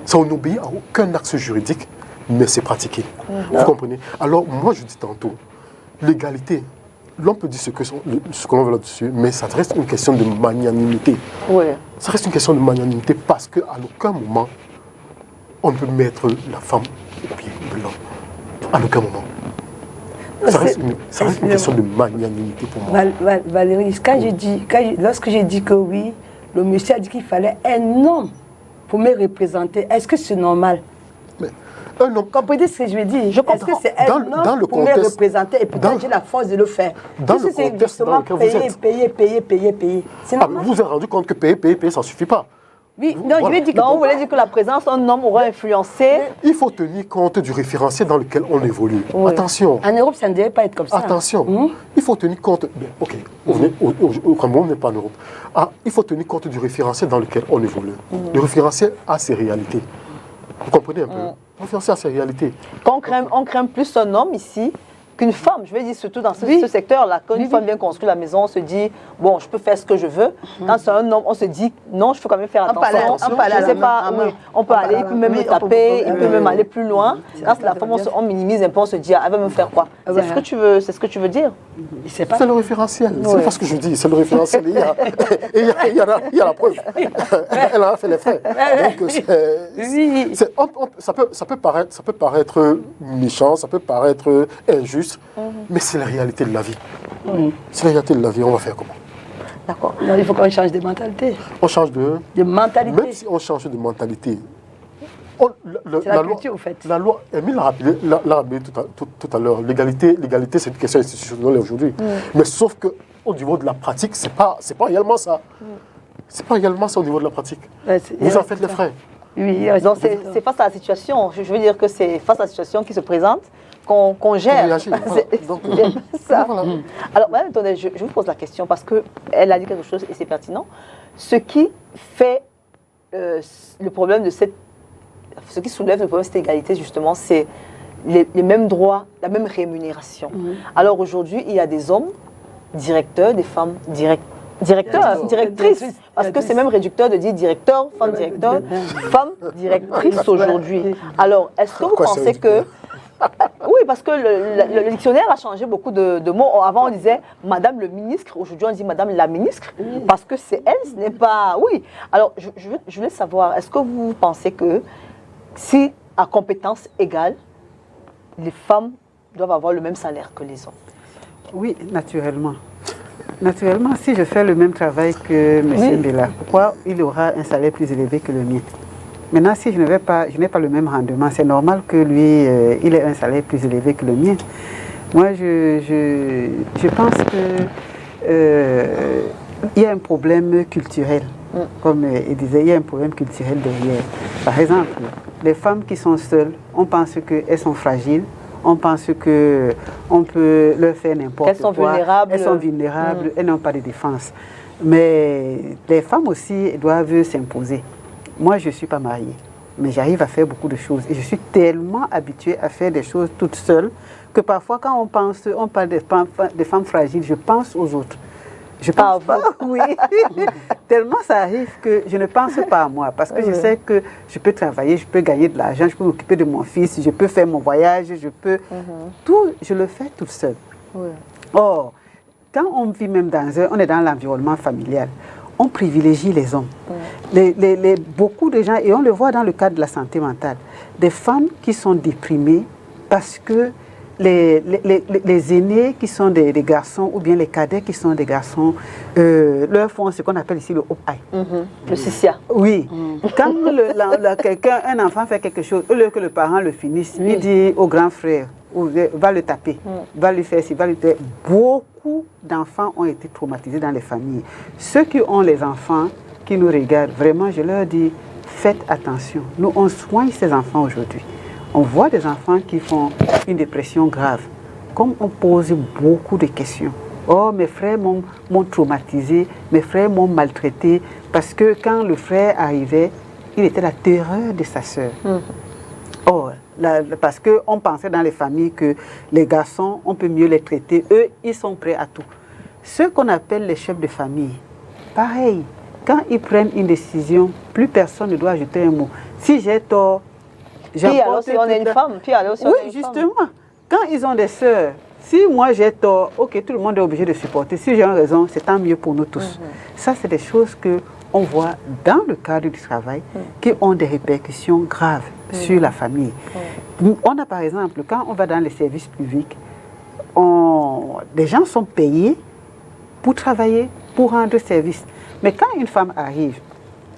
[SPEAKER 2] Ça n'obéit à aucun acte juridique, mais c'est pratiqué. Vous comprenez? Alors, moi, je dis tantôt, l'égalité, l'on peut dire ce que l'on veut là-dessus, mais ça reste une question de magnanimité.
[SPEAKER 1] Oui.
[SPEAKER 2] Ça reste une question de magnanimité parce qu'à aucun moment, on ne peut mettre la femme au pied de l'homme. À aucun moment. Ça reste une question de magnanimité pour moi.
[SPEAKER 3] Valérie, lorsque j'ai dit que oui, le monsieur a dit qu'il fallait un homme pour me représenter, est-ce que c'est normal?
[SPEAKER 2] Mais un homme.
[SPEAKER 3] Comprenez ce que je veux dire?
[SPEAKER 1] Je comprends.
[SPEAKER 3] Est-ce que c'est un homme pour me représenter et pourtant j'ai la force de le faire?
[SPEAKER 2] Dans le contexte dans lequel vous êtes.
[SPEAKER 3] Payer. C'est normal.
[SPEAKER 2] Vous vous êtes rendu compte que payer, ça ne suffit pas.
[SPEAKER 3] Oui, non, je vais dire que...
[SPEAKER 1] Donc, vous voulez dire que la présence d'un homme aura influencé...
[SPEAKER 2] Il faut tenir compte du référentiel dans lequel on évolue.
[SPEAKER 1] Oui.
[SPEAKER 2] Attention.
[SPEAKER 3] En Europe, ça ne devait pas être comme ça.
[SPEAKER 2] Attention. Il faut tenir compte... Bien, ok, au Cameroun, on n'est pas en Europe. Il faut tenir compte du référentiel dans lequel on évolue. Le référentiel a ses réalités. Vous comprenez un peu? Le référentiel a ses réalités.
[SPEAKER 1] On craint plus un homme ici qu'une femme. Je vais dire surtout dans ce secteur-là. Quand une femme vient construire la maison, on se dit, bon, je peux faire ce que je veux. Quand c'est un homme, on se dit, non, je peux quand même faire attention. On peut aller, il peut même me taper, il peut même aller plus loin. Quand c'est la femme, on minimise un peu, on se dit, elle va me faire quoi? C'est ce que tu veux dire?
[SPEAKER 2] C'est le référentiel. C'est pas ce que je dis, c'est le référentiel. Il y a la preuve. Elle a fait les frais. Donc, ça peut paraître méchant, ça peut paraître injuste. Mais c'est la réalité de la vie. C'est la réalité de la vie, on va faire comment?
[SPEAKER 1] D'accord.
[SPEAKER 3] Il faut qu'on change de mentalité.
[SPEAKER 2] On change de
[SPEAKER 3] mentalité.
[SPEAKER 2] Même si on change de mentalité,
[SPEAKER 3] c'est la culture, au fait.
[SPEAKER 2] La loi, Emile l'a rappelé tout à l'heure, l'égalité, c'est une question institutionnelle aujourd'hui. Mais sauf qu'au niveau de la pratique, c'est pas réellement ça. C'est pas réellement ça au niveau de la pratique. Vous en faites les frais.
[SPEAKER 3] Oui,
[SPEAKER 1] donc c'est face à la situation. Je veux dire que c'est face à la situation qui se présente qu'on gère.
[SPEAKER 2] réagit, voilà. Donc,
[SPEAKER 1] C'est ça.
[SPEAKER 2] voilà.
[SPEAKER 1] Alors, madame, attendez, je vous pose la question parce qu'elle a dit quelque chose et c'est pertinent. Ce qui fait le problème de cette... Ce qui soulève le problème de cette égalité, justement, c'est les mêmes droits, la même rémunération. Alors aujourd'hui, il y a des hommes directeurs, des femmes directrices, parce que c'est même réducteur de dire directeur, femme directeur, femme directrice aujourd'hui. Alors, est-ce que vous
[SPEAKER 2] Pourquoi c'est
[SPEAKER 1] pensez que...
[SPEAKER 2] réducteur?
[SPEAKER 1] Oui, parce que le dictionnaire a changé beaucoup de mots. Avant, on disait Madame le ministre. Aujourd'hui, on dit Madame la ministre. Parce que c'est elle, ce n'est pas... Oui. Alors, je voulais savoir, est-ce que vous pensez que si, à compétence égale, les femmes doivent avoir le même salaire que les hommes?
[SPEAKER 4] Oui, naturellement. Naturellement, si je fais le même travail que M. Mbela, pourquoi il aura un salaire plus élevé que le mien? Maintenant, si je n'ai pas le même rendement, c'est normal que lui, il ait un salaire plus élevé que le mien. Moi, je pense que il y a un problème culturel. Comme il disait, il y a un problème culturel derrière. Par exemple, les femmes qui sont seules, on pense qu'elles sont fragiles. On pense qu'on peut leur faire n'importe quoi.
[SPEAKER 1] Elles sont vulnérables.
[SPEAKER 4] Elles sont vulnérables, elles n'ont pas de défense. Mais les femmes aussi doivent s'imposer. Moi, je ne suis pas mariée, mais j'arrive à faire beaucoup de choses. Et je suis tellement habituée à faire des choses toute seule que parfois, quand on parle des femmes fragiles, je pense aux autres. Je pense pas, oui. Tellement ça arrive que je ne pense pas à moi parce que je sais que je peux travailler, je peux gagner de l'argent, je peux m'occuper de mon fils, je peux faire mon voyage, je peux... Tout, je le fais toute seule. Or, quand on vit même on est dans l'environnement familial, on privilégie les hommes. Beaucoup de gens, et on le voit dans le cadre de la santé mentale, des femmes qui sont déprimées parce que les aînés qui sont des garçons ou bien les cadets qui sont des garçons leur font ce qu'on appelle ici le op-eye.
[SPEAKER 1] Le CCA.
[SPEAKER 4] Oui. Quand un enfant fait quelque chose, au lieu que le parent le finisse, il dit au grand frère, va le taper, va lui faire ci, va lui faire. Beaucoup d'enfants ont été traumatisés dans les familles. Ceux qui ont les enfants, qui nous regardent, vraiment, je leur dis, faites attention. Nous, on soigne ces enfants aujourd'hui. On voit des enfants qui font une dépression grave. Comme on pose beaucoup de questions. Oh, mes frères m'ont traumatisé, mes frères m'ont maltraité, parce que quand le frère arrivait, il était la terreur de sa sœur. Oh, parce qu'on pensait dans les familles que les garçons, on peut mieux les traiter. Eux, ils sont prêts à tout. Ceux qu'on appelle les chefs de famille, pareil, quand ils prennent une décision, plus personne ne doit ajouter un mot. Si j'ai tort,
[SPEAKER 1] puis alors si on est une femme,
[SPEAKER 4] oui, justement. Quand ils ont des sœurs, si moi j'ai tort, ok, tout le monde est obligé de supporter. Si j'ai raison, c'est tant mieux pour nous tous. Ça, c'est des choses qu'on voit dans le cadre du travail qui ont des répercussions graves sur la famille. On a par exemple, quand on va dans les services publics, des gens sont payés pour travailler, pour rendre service. Mais quand une femme arrive,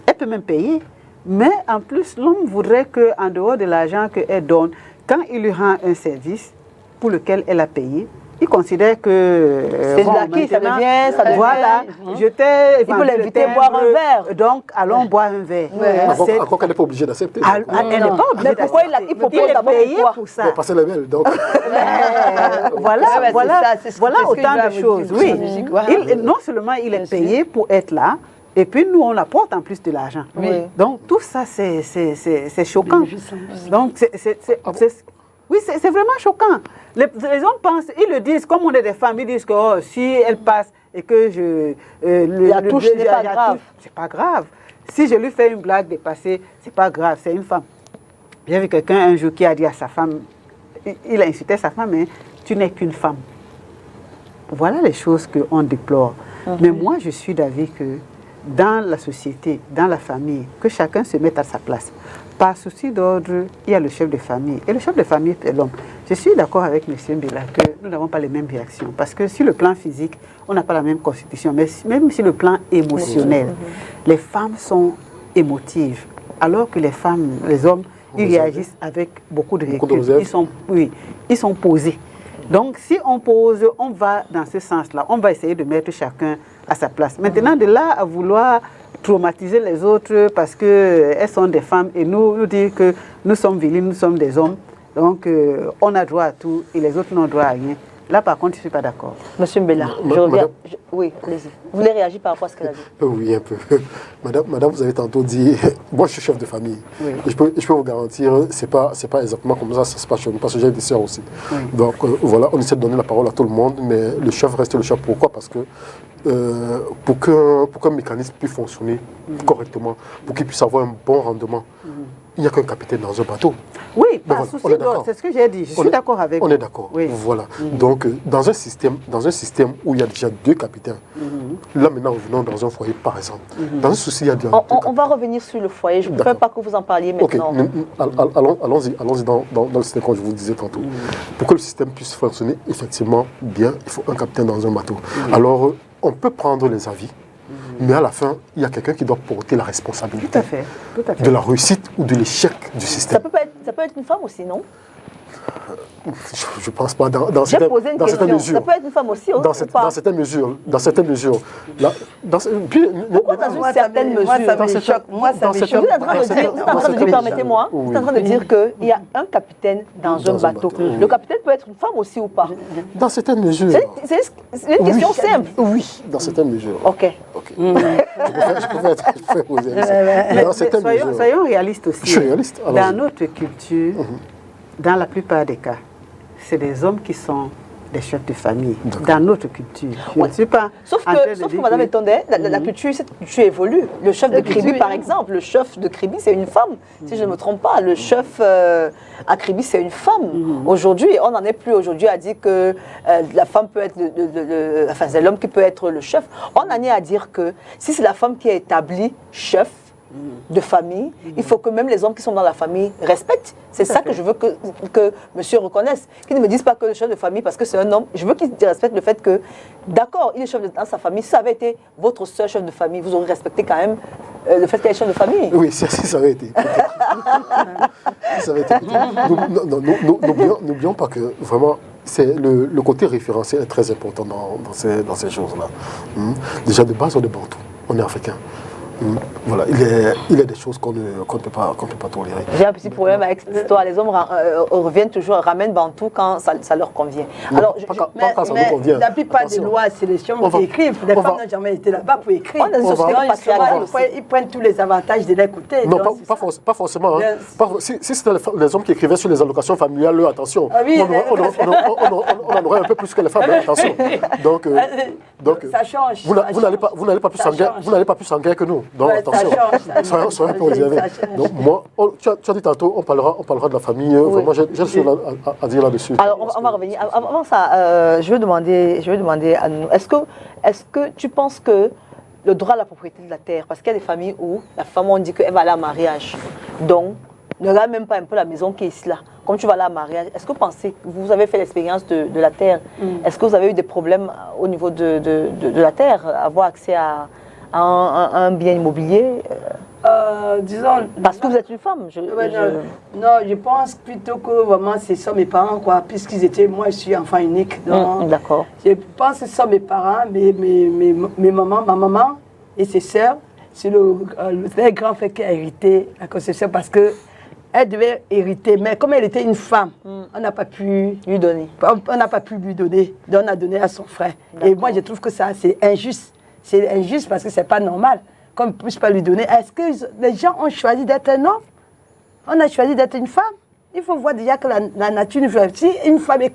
[SPEAKER 4] elle peut même payer. Mais en plus, l'homme voudrait qu'en dehors de l'argent qu'elle donne, quand il lui rend un service pour lequel elle a payé, il considère que...
[SPEAKER 1] c'est de l'acquis, ça devient...
[SPEAKER 4] Voilà, je t'ai...
[SPEAKER 1] Il peut l'inviter à boire un verre.
[SPEAKER 4] Donc, allons boire un verre.
[SPEAKER 2] Encore qu'elle n'est pas obligée d'accepter.
[SPEAKER 4] Elle n'est pas obligée d'accepter.
[SPEAKER 1] Pourquoi il propose d'abord
[SPEAKER 4] pour ça?
[SPEAKER 2] Passer la belle, donc...
[SPEAKER 4] Voilà autant de choses. Oui. Non seulement il est payé pour être là, et puis nous, on apporte en plus de l'argent. Donc tout ça, c'est choquant. Donc oui, c'est vraiment choquant. Les hommes pensent, ils le disent, comme on est des femmes, ils disent que oh, si elle passe et que
[SPEAKER 1] la touche n'est pas grave.
[SPEAKER 4] C'est pas grave. Si je lui fais une blague dépassée, c'est pas grave, c'est une femme. J'ai vu quelqu'un un jour qui a dit à sa femme, il a insulté sa femme, mais tu n'es qu'une femme. Voilà les choses qu'on déplore. Mais moi, je suis d'avis que dans la société, dans la famille, que chacun se mette à sa place. Par souci d'ordre, il y a le chef de famille. Et le chef de famille, c'est l'homme. Je suis d'accord avec M. Mbela que nous n'avons pas les mêmes réactions. Parce que sur le plan physique, on n'a pas la même constitution. Mais même sur le plan émotionnel, les femmes sont émotives. Alors que les femmes, les hommes, ils réagissent avec beaucoup de recul. Ils sont posés. Donc, si on pose, on va dans ce sens-là. On va essayer de mettre chacun à sa place. Maintenant, de là à vouloir traumatiser les autres parce qu'elles sont des femmes et nous dire que nous sommes virils, nous sommes des hommes, Donc, on a droit à tout et les autres n'ont droit à rien. Là, par contre, je ne suis pas d'accord.
[SPEAKER 1] Monsieur Mbella, je reviens. Oui, allez-y. Vous voulez réagir par rapport à ce qu'elle a dit?
[SPEAKER 2] Oui, un peu. Madame, vous avez tantôt dit, moi je suis chef de famille.
[SPEAKER 4] Oui.
[SPEAKER 2] Je peux vous garantir, c'est pas exactement comme ça se passe chez nous, parce que j'ai des sœurs aussi.
[SPEAKER 4] Oui.
[SPEAKER 2] Donc voilà, on essaie de donner la parole à tout le monde, mais le chef reste le chef. Pourquoi? Parce que pour qu'un mécanisme puisse fonctionner correctement, pour qu'il puisse avoir un bon rendement, il n'y a qu'un capitaine dans un bateau.
[SPEAKER 4] Oui, pas
[SPEAKER 2] voilà,
[SPEAKER 4] souci,
[SPEAKER 2] on est d'accord.
[SPEAKER 4] c'est ce que j'ai dit. Je suis d'accord avec vous.
[SPEAKER 2] On est d'accord.
[SPEAKER 4] Oui.
[SPEAKER 2] Voilà. Donc, dans un système où il y a déjà 2 capitaines, là maintenant, revenons dans un foyer, par exemple. Dans un souci, il y a déjà
[SPEAKER 1] on va revenir sur le foyer. Je ne préfère pas que vous en parliez maintenant.
[SPEAKER 2] Allons-y dans le système, comme je vous disais tantôt. Pour que le système puisse fonctionner effectivement bien, il faut un capitaine dans un bateau. Alors, on peut prendre les avis, mais à la fin, il y a quelqu'un qui doit porter la responsabilité
[SPEAKER 4] Tout à fait. Tout à fait.
[SPEAKER 2] de la réussite ou de l'échec du système.
[SPEAKER 1] Ça peut être une femme aussi, non?
[SPEAKER 2] Je ne pense pas dans
[SPEAKER 1] J'ai
[SPEAKER 2] certaines
[SPEAKER 1] posé une question.
[SPEAKER 2] mesures.
[SPEAKER 1] Ça peut être une femme aussi, ou
[SPEAKER 2] Dans
[SPEAKER 1] pas?
[SPEAKER 2] certaines mesures. Là,
[SPEAKER 1] Pourquoi dans une certaine mesure?
[SPEAKER 3] Moi, ça me choque. Moi, ça me choque.
[SPEAKER 1] Vous êtes en train de dire, permettez-moi, vous êtes en train de dire qu'il y a un capitaine dans un bateau. Le capitaine peut être une femme aussi ou pas?
[SPEAKER 2] Dans certaines mesures.
[SPEAKER 1] C'est une question simple.
[SPEAKER 2] Oui, dans certaines mesures.
[SPEAKER 1] Ok.
[SPEAKER 2] Je peux poser ça. Dans certaines mesures.
[SPEAKER 4] Soyons réalistes aussi.
[SPEAKER 2] Je suis réaliste.
[SPEAKER 4] Dans notre culture, dans la plupart des cas, c'est des hommes qui sont des chefs de famille. Dans notre culture. Je ne suis pas
[SPEAKER 1] Sauf
[SPEAKER 4] en train de
[SPEAKER 1] que
[SPEAKER 4] dire
[SPEAKER 1] Madame Etondé, la culture évolue. Le chef de Kribi, par exemple, le chef de Kribi, c'est une femme, si je ne me trompe pas. Le chef à Kribi, c'est une femme. Aujourd'hui, on n'en est plus aujourd'hui à dire que la femme peut être enfin, c'est l'homme qui peut être le chef. On en est à dire que si c'est la femme qui est établie chef de famille, il faut que même les hommes qui sont dans la famille respectent. C'est ça que je veux que monsieur reconnaisse. Qu'ils ne me disent pas que le chef de famille, parce que c'est un homme, je veux qu'il respecte le fait que, d'accord, il est chef dans sa famille. Si ça avait été votre seul chef de famille, vous aurez respecté quand même le fait qu'elle est chef de famille.
[SPEAKER 2] Oui, si ça avait été. Si ça avait été. N'oublions pas que vraiment, le côté référentiel est très important dans ces choses-là. Déjà, de base, on est bantou, on est africain. Voilà, il y a des choses qu'on ne peut pas tolérer.
[SPEAKER 1] J'ai un petit problème avec cette histoire. Les hommes reviennent toujours, ramènent Bantou quand ça leur convient. Alors,
[SPEAKER 3] mais la plupart des lois, c'est les hommes qui écrivent. Les femmes n'ont jamais été là-bas pour écrire. Ils prennent tous les avantages de leur côté.
[SPEAKER 2] Non, pas forcément. Si c'était les hommes qui écrivaient sur les allocations familiales, attention, on en aurait un peu plus que les femmes, attention. Donc
[SPEAKER 3] ça change.
[SPEAKER 2] Vous n'allez pas plus s'engager que nous. Donc attention, soyons un peu réservés. Donc moi, tu as dit tantôt, on parlera de la famille. Vraiment, j'ai le chose à dire là-dessus.
[SPEAKER 1] Alors on va revenir. Avant ça, je vais demander à nous. Est-ce que tu penses que le droit à la propriété de la terre, parce qu'il y a des familles où la femme on dit qu'elle va aller à mariage, donc ne regarde même pas un peu la maison qui est ici là. Comme tu vas aller à mariage, est-ce que vous avez fait l'expérience de la terre? Est-ce que vous avez eu des problèmes au niveau de la terre, avoir accès à un bien immobilier?
[SPEAKER 3] Disons,
[SPEAKER 1] parce que vous êtes une femme.
[SPEAKER 3] Non, je pense plutôt que vraiment c'est ça mes parents, quoi, puisqu'ils étaient, moi je suis enfant unique.
[SPEAKER 1] D'accord.
[SPEAKER 3] Je pense que c'est ça mes parents, ma maman et ses sœurs, c'est le grand frère qui a hérité la concession parce que elle devait hériter, mais comme elle était une femme, on n'a pas pu
[SPEAKER 1] lui donner.
[SPEAKER 3] On n'a pas pu lui donner, donc on a donné à son frère. Et moi je trouve que ça c'est injuste. C'est injuste parce que c'est pas normal qu'on ne puisse pas lui donner. Est-ce que les gens ont choisi d'être un homme? On a choisi d'être une femme? Il faut voir déjà que la nature nous fait. Si une femme est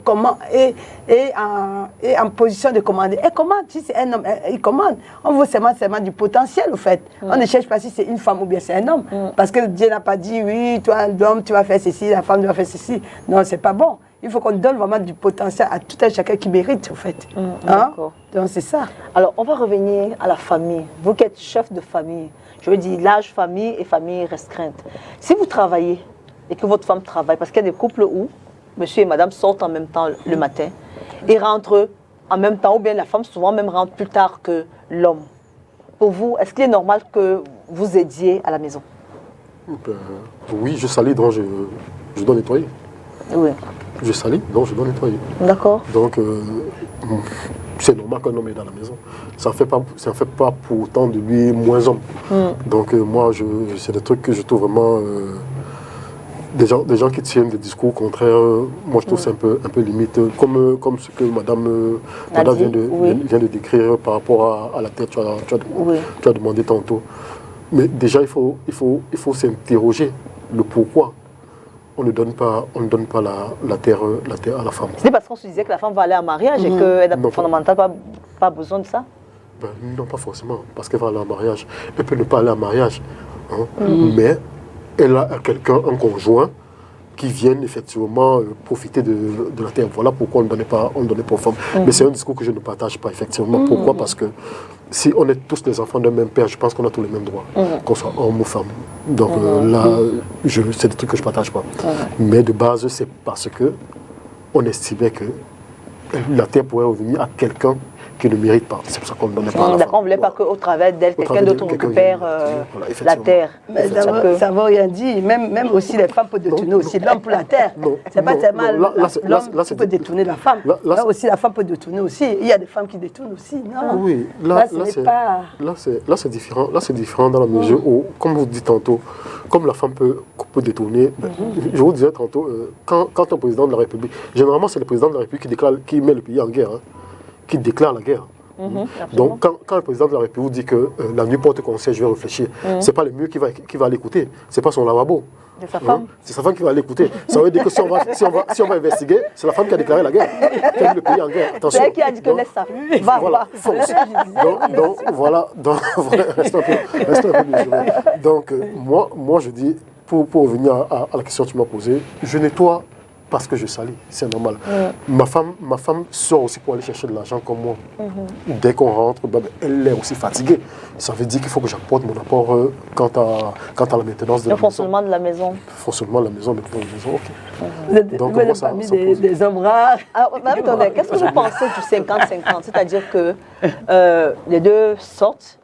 [SPEAKER 3] en position de commander, elle commande. Si c'est un homme, il commande. On veut seulement du potentiel, au fait. On ne cherche pas si c'est une femme ou bien c'est un homme. Parce que Dieu n'a pas dit, oui, toi, l'homme, tu vas faire ceci, la femme, tu vas faire ceci. Non, c'est pas bon. Il faut qu'on donne vraiment du potentiel à tout un chacun qui mérite, au fait. Donc, c'est ça.
[SPEAKER 1] Alors, on va revenir à la famille. Vous qui êtes chef de famille, je veux dire large famille et famille restreinte. Si vous travaillez et que votre femme travaille, parce qu'il y a des couples où monsieur et madame sortent en même temps le matin et rentrent en même temps, ou bien la femme souvent même rentre plus tard que l'homme. Pour vous, est-ce qu'il est normal que vous aidiez à la maison?
[SPEAKER 2] Oui, je salis, donc je dois nettoyer.
[SPEAKER 1] Oui.
[SPEAKER 2] Je salis, donc je dois nettoyer.
[SPEAKER 1] D'accord.
[SPEAKER 2] Donc, c'est normal qu'un homme est dans la maison. Ça ne fait pas pour autant de lui moins homme. Donc, moi, c'est des trucs que je trouve vraiment des gens qui tiennent des discours contraires, moi je trouve c'est un peu limite, comme ce que madame vient de décrire par rapport à la terre, tu as demandé tantôt. Mais déjà, il faut s'interroger le pourquoi on ne donne pas la terre à la femme.
[SPEAKER 1] C'est parce qu'on se disait que la femme va aller en mariage et qu'elle n'a fondamentalement pas besoin de ça?
[SPEAKER 2] Ben, non, pas forcément, parce qu'elle va aller en mariage. Elle peut ne pas aller en mariage, hein, mais elle a quelqu'un, un conjoint, qui viennent effectivement profiter de la terre. Voilà pourquoi on ne donnait pas aux femmes. Mais c'est un discours que je ne partage pas, effectivement. Pourquoi? Parce que si on est tous des enfants d'un même père, je pense qu'on a tous les mêmes droits, qu'on soit homme ou femme. Donc là, c'est des trucs que je ne partage pas. Mais de base, c'est parce que on estimait que la terre pourrait revenir à quelqu'un qui ne mérite pas. C'est pour ça qu'on ne donnait pas à la femme.
[SPEAKER 1] D'accord, on ne voulait pas qu'au travers d'elle, quelqu'un d'autre récupère la terre.
[SPEAKER 3] Mais ça ne veut rien dire. Même aussi, les femmes peuvent détourner aussi l'homme pour la terre. Ce n'est pas seulement l'homme qui peut détourner la femme. Là aussi, la femme peut détourner aussi. Il y a des femmes qui détournent aussi. Non.
[SPEAKER 2] Oui,
[SPEAKER 3] là
[SPEAKER 2] c'est différent. Là, c'est différent dans la mesure où, comme vous dites tantôt, comme la femme peut détourner, je vous disais tantôt, quand un président de la République, généralement, c'est le président de la République qui met le pays en guerre. Hein, qui déclare la guerre. Donc, quand le président de la République dit que la nuit porte conseil, je vais réfléchir, ce n'est pas le mur qui va l'écouter, ce n'est pas son lavabo.
[SPEAKER 1] C'est sa femme.
[SPEAKER 2] C'est sa femme qui va l'écouter. Ça veut dire que si on va investiguer, c'est la femme qui a déclaré la guerre, qui a mis le pays en guerre. Attention.
[SPEAKER 1] C'est elle qui a dit que laisse ça.
[SPEAKER 2] Voilà, donc, voilà, reste un peu mesuré. Donc, moi, je dis, pour revenir à la question que tu m'as posée, je nettoie parce que je salis, c'est normal. Ma femme sort aussi pour aller chercher de l'argent comme moi. Dès qu'on rentre, elle est aussi fatiguée. Ça veut dire qu'il faut que j'apporte mon apport quant à la maintenance de la maison.
[SPEAKER 1] Le fonctionnement de la maison.
[SPEAKER 2] Fonctionnement de la maison, maintenant de la maison, ok.
[SPEAKER 3] Vous êtes une famille des hommes rares.
[SPEAKER 1] Attendez, qu'est-ce que vous pensez du 50-50? C'est-à-dire que les deux sortent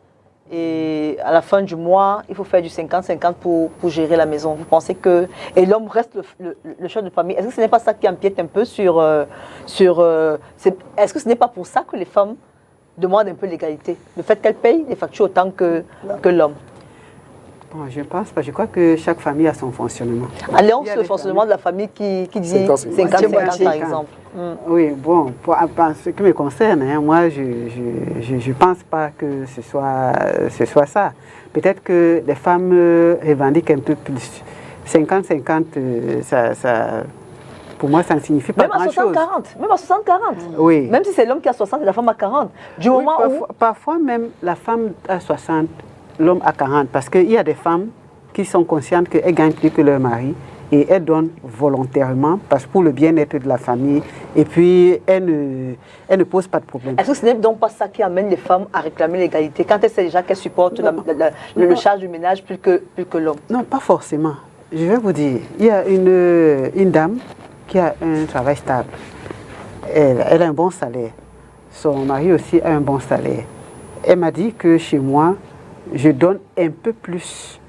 [SPEAKER 1] et à la fin du mois, il faut faire du 50-50 pour gérer la maison. Vous pensez que... Et l'homme reste le chef de famille. Est-ce que ce n'est pas ça qui empiète un peu sur... Est-ce que ce n'est pas pour ça que les femmes demandent un peu l'égalité? Le fait qu'elles payent les factures autant que l'homme?
[SPEAKER 4] Bon, je pense pas. Je crois que chaque famille a son fonctionnement.
[SPEAKER 1] Allons sur le fonctionnement de la famille qui dit 50-50 par exemple.
[SPEAKER 4] Oui, bon, pour ce qui me concerne, hein, moi, je ne pense pas que ce soit ça. Peut-être que les femmes revendiquent un peu plus. 50-50, pour moi, ça ne signifie pas grand-chose.
[SPEAKER 1] Même à 60-40.
[SPEAKER 4] Oui.
[SPEAKER 1] Même si c'est l'homme qui a 60 et la femme a 40. Du moment où...
[SPEAKER 4] Parfois, même la femme a 60, l'homme a 40. Parce qu'il y a des femmes qui sont conscientes qu'elles gagnent plus que leur mari. Et elles donnent volontairement, parce que pour le bien-être de la famille, et puis elles ne posent pas de problème.
[SPEAKER 1] Est-ce que ce n'est donc pas ça qui amène les femmes à réclamer l'égalité, quand elles savent déjà qu'elles supportent le charge du ménage plus que l'homme? Non,
[SPEAKER 4] pas forcément. Je vais vous dire, il y a une dame qui a un travail stable. Elle a un bon salaire. Son mari aussi a un bon salaire. Elle m'a dit que chez moi, je donne un peu plus,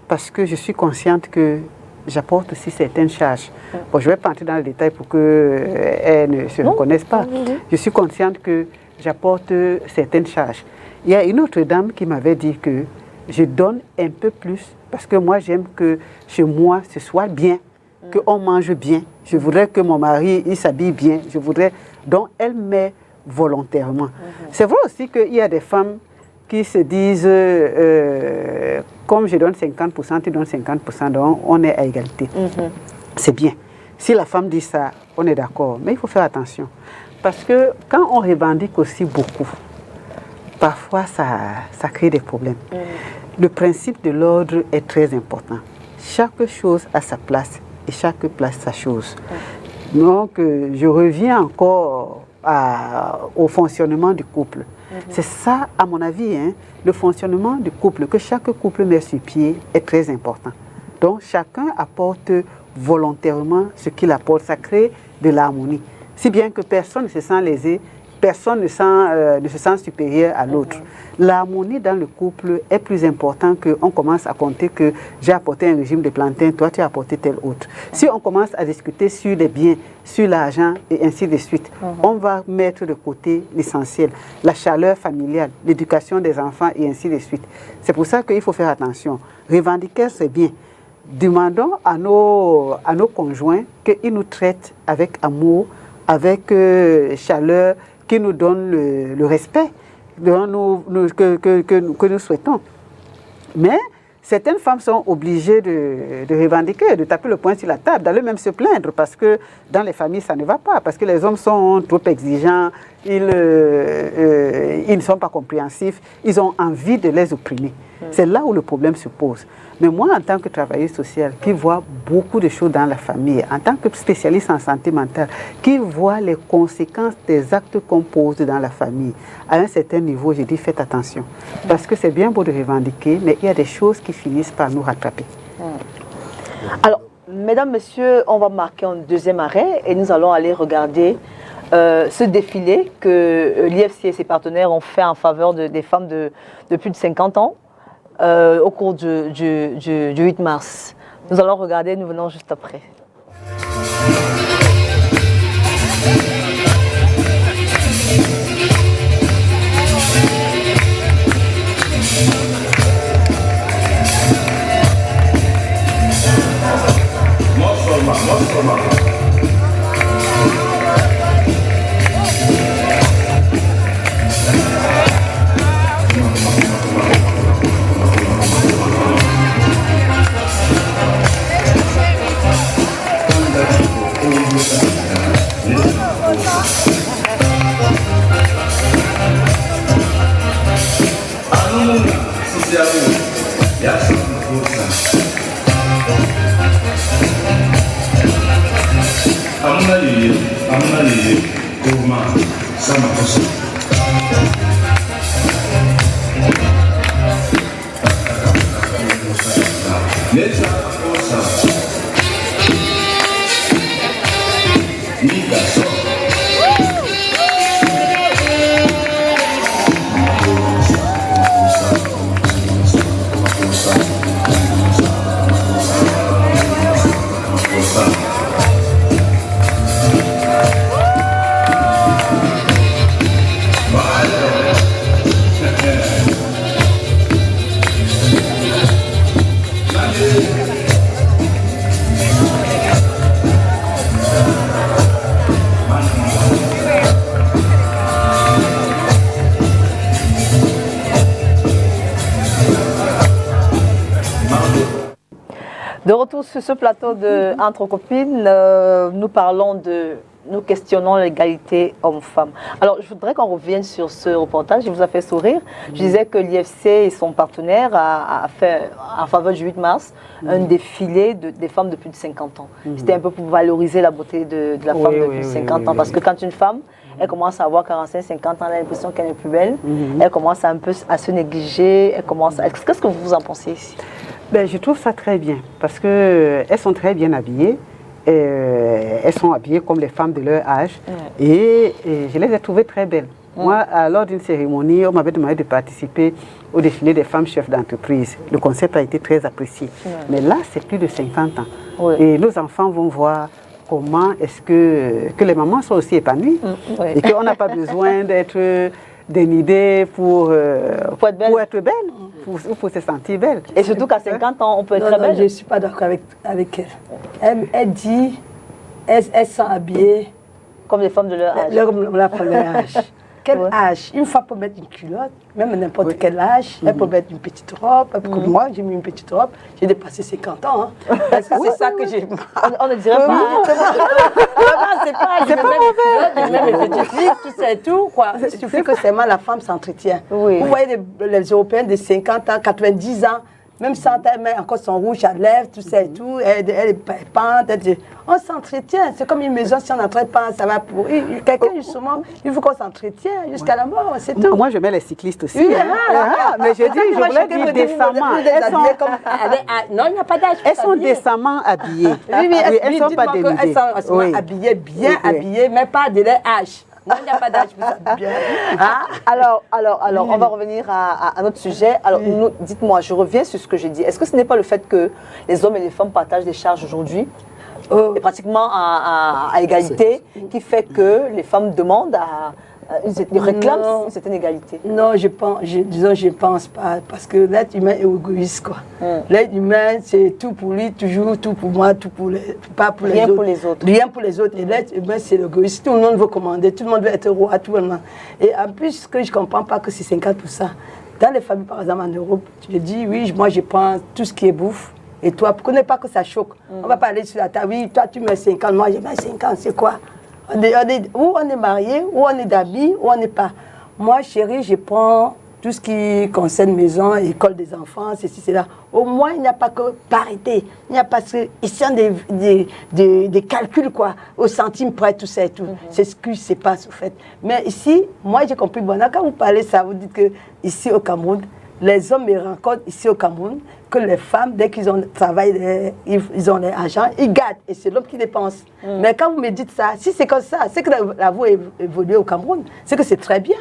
[SPEAKER 4] parce que je suis consciente que j'apporte aussi certaines charges. Bon, je ne vais pas entrer dans le détail pour qu'elles ne se reconnaissent pas. Je suis consciente que j'apporte certaines charges. Il y a une autre dame qui m'avait dit que je donne un peu plus parce que moi, j'aime que chez moi, ce soit bien, qu'on mange bien. Je voudrais que mon mari, il s'habille bien. Je voudrais... Donc, elle met volontairement. C'est vrai aussi qu'il y a des femmes qui se disent, comme je donne 50%, tu donnes 50%, donc on est à égalité. C'est bien. Si la femme dit ça, on est d'accord. Mais il faut faire attention. Parce que quand on revendique aussi beaucoup, parfois ça crée des problèmes. Le principe de l'ordre est très important. Chaque chose a sa place et chaque place sa chose. Donc, je reviens encore au fonctionnement du couple. C'est ça, à mon avis, hein, le fonctionnement du couple, que chaque couple met sur pied est très important. Donc, chacun apporte volontairement ce qu'il apporte. Ça crée de l'harmonie. Si bien que personne ne se sent lésé, personne ne se sent supérieur à l'autre. L'harmonie dans le couple est plus importante qu'on commence à compter que j'ai apporté un régime de plantain, toi tu as apporté tel autre. Si on commence à discuter sur les biens, sur l'argent et ainsi de suite, on va mettre de côté l'essentiel, la chaleur familiale, l'éducation des enfants et ainsi de suite. C'est pour ça qu'il faut faire attention. Revendiquer, c'est bien. demandons à nos conjoints qu'ils nous traitent avec amour, avec chaleur, qu'ils nous donnent le respect que nous souhaitons. Mais certaines femmes sont obligées de revendiquer, de taper le poing sur la table, d'aller même se plaindre parce que dans les familles, ça ne va pas, parce que les hommes sont trop exigeants, ils ne sont pas compréhensifs, ils ont envie de les opprimer. C'est là où le problème se pose. Mais moi, en tant que travailleuse sociale, qui voit beaucoup de choses dans la famille, en tant que spécialiste en santé mentale, qui voit les conséquences des actes qu'on pose dans la famille, à un certain niveau, je dis faites attention. Parce que c'est bien beau de revendiquer, mais il y a des choses qui finissent par nous rattraper.
[SPEAKER 1] Alors, mesdames, messieurs, on va marquer un deuxième arrêt et nous allons aller regarder ce défilé que l'IFC et ses partenaires ont fait en faveur des femmes de plus de 50 ans. Au cours du 8 mars. Nous allons regarder, nous venons juste après. De retour sur ce plateau de Entre copines, nous questionnons l'égalité homme-femme. Alors, je voudrais qu'on revienne sur ce reportage. Il vous a fait sourire. Je disais que l'IFC et son partenaire a fait, en faveur du 8 mars, un défilé des femmes de plus de 50 ans. C'était un peu pour valoriser la beauté de la femme de plus de 50 ans. Parce que quand une femme, elle commence à avoir 45-50 ans, elle a l'impression qu'elle n'est plus belle. Elle commence un peu à se négliger. Qu'est-ce que vous en pensez ici?
[SPEAKER 4] Ben, je trouve ça très bien parce qu'elles sont très bien habillées. Elles sont habillées comme les femmes de leur âge et je les ai trouvées très belles. Moi, lors d'une cérémonie, on m'avait demandé de participer au défilé des femmes chefs d'entreprise. Le concept a été très apprécié. Mais là, c'est plus de 50 ans. Et nos enfants vont voir comment est-ce que les mamans sont aussi épanouies et qu'on n'a pas besoin d'être dénudée pour être belle, pour se sentir belle.
[SPEAKER 1] Et surtout qu'à 50 ans, on peut être très belle.
[SPEAKER 3] Je ne suis pas d'accord avec elle. Elle dit, elles sont habillées
[SPEAKER 1] comme les femmes de leur âge.
[SPEAKER 3] Comme leur âge. Quel âge? Une femme peut mettre une culotte, même n'importe quel âge. Elle peut mettre une petite robe. Comme moi, j'ai mis une petite robe. J'ai dépassé 50 ans. Hein. Parce que c'est ça que j'ai.
[SPEAKER 1] On ne dirait pas.
[SPEAKER 3] C'est pas mauvais. Même les petites filles, tout ça et tout. Quoi. Il suffit que seulement la femme s'entretient. Vous voyez les Européens de 50 ans, 90 ans. Même sans elle met encore son rouge à lèvres, tout ça et tout, elle est pente, on s'entretient. C'est comme une maison, si on n'entraîne pas, ça va pourrir. Quelqu'un, justement, il faut qu'on s'entretient jusqu'à la mort, c'est tout.
[SPEAKER 4] Moi, je mets les cyclistes aussi. Mais je dis, je voulais dire décemment.
[SPEAKER 3] Non, il n'y a pas d'âge.
[SPEAKER 4] Elles sont décemment habillées. Elles ne sont pas dénudées.
[SPEAKER 3] Elles sont habillées, bien habillées, mais pas de leur âge. Non, il n'y a pas d'âge pour ça. Bien.
[SPEAKER 1] Alors, on va revenir à notre sujet. Alors, dites-moi, je reviens sur ce que j'ai dit. Est-ce que ce n'est pas le fait que les hommes et les femmes partagent des charges aujourd'hui, et pratiquement à égalité, qui fait que les femmes demandent Ils réclament une certaine égalité.
[SPEAKER 3] Non, je pense pas. Parce que l'être humain est égoïste, quoi. L'être humain, c'est tout pour lui, toujours tout pour moi, tout pour les, pas pour
[SPEAKER 1] Rien
[SPEAKER 3] les autres.
[SPEAKER 1] pour les autres.
[SPEAKER 3] Rien pour les autres. Et l'être humain, c'est l'égoïste. Tout le monde veut commander, tout le monde veut être roi, tout le monde. Et en plus, ce que je ne comprends pas, que c'est 50%. Dans les familles, par exemple, en Europe, tu te dis, oui, moi, je prends tout ce qui est bouffe. Et toi, pour qu'on n'ait pas que ça choque. On ne va pas aller sur la table, oui, toi, tu mets 50, moi, je mets 50, c'est quoi? Ou on est marié, ou on est d'amis, ou on n'est pas. Moi, chérie, je prends tout ce qui concerne maison, école des enfants, ceci, cela. Au moins, il n'y a pas que parité. Il n'y a pas que... Ils sont des calculs, quoi, au centime près, tout ça et tout. C'est ce qui se passe, au fait. Mais ici, moi, j'ai compris, bon, quand vous parlez ça, vous dites que ici au Cameroun, les hommes me rencontrent ici au Cameroun, que les femmes, dès qu'ils ont travail, ils ont l'argent, ils gâtent. Et c'est l'homme qui dépense. Mais quand vous me dites ça, si c'est comme ça, c'est que la voie évolue au Cameroun, c'est que c'est très bien.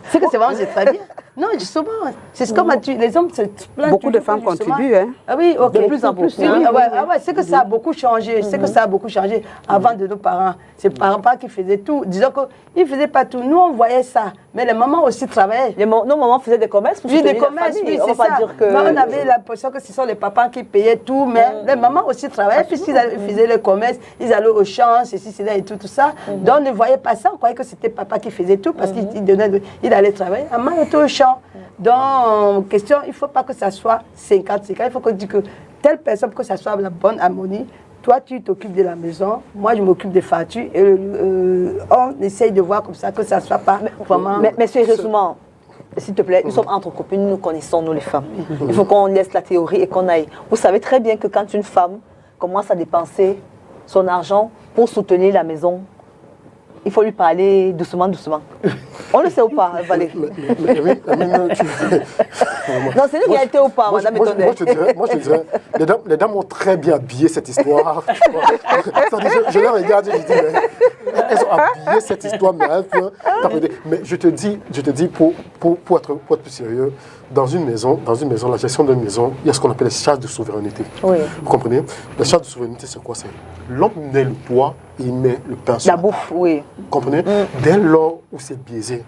[SPEAKER 3] C'est que c'est vraiment très bien. Non, justement, c'est ce qu'on m'a dit. Les hommes se plaignent.
[SPEAKER 4] Beaucoup de femmes contribuent. Hein.
[SPEAKER 3] Ah oui, ok.
[SPEAKER 1] De plus en plus.
[SPEAKER 3] Oui, ouais, c'est que ça a beaucoup changé. C'est que ça a beaucoup changé. Avant de nos parents, c'est les parents qui faisaient tout. Disons qu'ils ne faisaient pas tout. Nous, on voyait ça. Mais les mamans aussi travaillaient.
[SPEAKER 1] Nos mamans faisaient des commerces pour
[SPEAKER 3] oui, des commerces, oui, c'est ça. Mais on avait l'impression que ce sont les papas qui payaient tout. Mais les mamans aussi travaillaient puisqu'ils faisaient les commerces. Ils allaient au champ, ceci, cela et tout ça. Donc, on ne voyait pas ça. On croyait que c'était papa qui faisait tout parce qu'il allait travailler. Maman était au champ. Donc, question, il ne faut pas que ça soit 50-50. Il faut que tu dises que telle personne, pour que ça soit la bonne harmonie, toi, tu t'occupes de la maison, moi, je m'occupe des factures. Et on essaye de voir comme ça, que ça ne soit pas vraiment...
[SPEAKER 1] Mais sérieusement, s'il te plaît, nous sommes entre copines, nous connaissons, nous les femmes. Il faut qu'on laisse la théorie et qu'on aille. Vous savez très bien que quand une femme commence à dépenser son argent pour soutenir la maison, il faut lui parler doucement, doucement. On le sait ou pas, Valérie? Non, c'est une réalité ou pas, madame Etonde?
[SPEAKER 2] Moi, je dirais, les dames ont très bien habillé cette histoire. Je les regarde et je dis, mais elles ont habillé cette histoire, mais elles peuvent. Mais je te dis, pour être plus sérieux, dans une maison, la gestion d'une maison, il y a ce qu'on appelle les charges de souveraineté. Oui. Vous comprenez? Les charges de souveraineté, c'est quoi? C'est l'homme met le poids et il met le pain sur la
[SPEAKER 1] bouffe, oui.
[SPEAKER 2] Vous comprenez? Dès lors où c'est biaisé,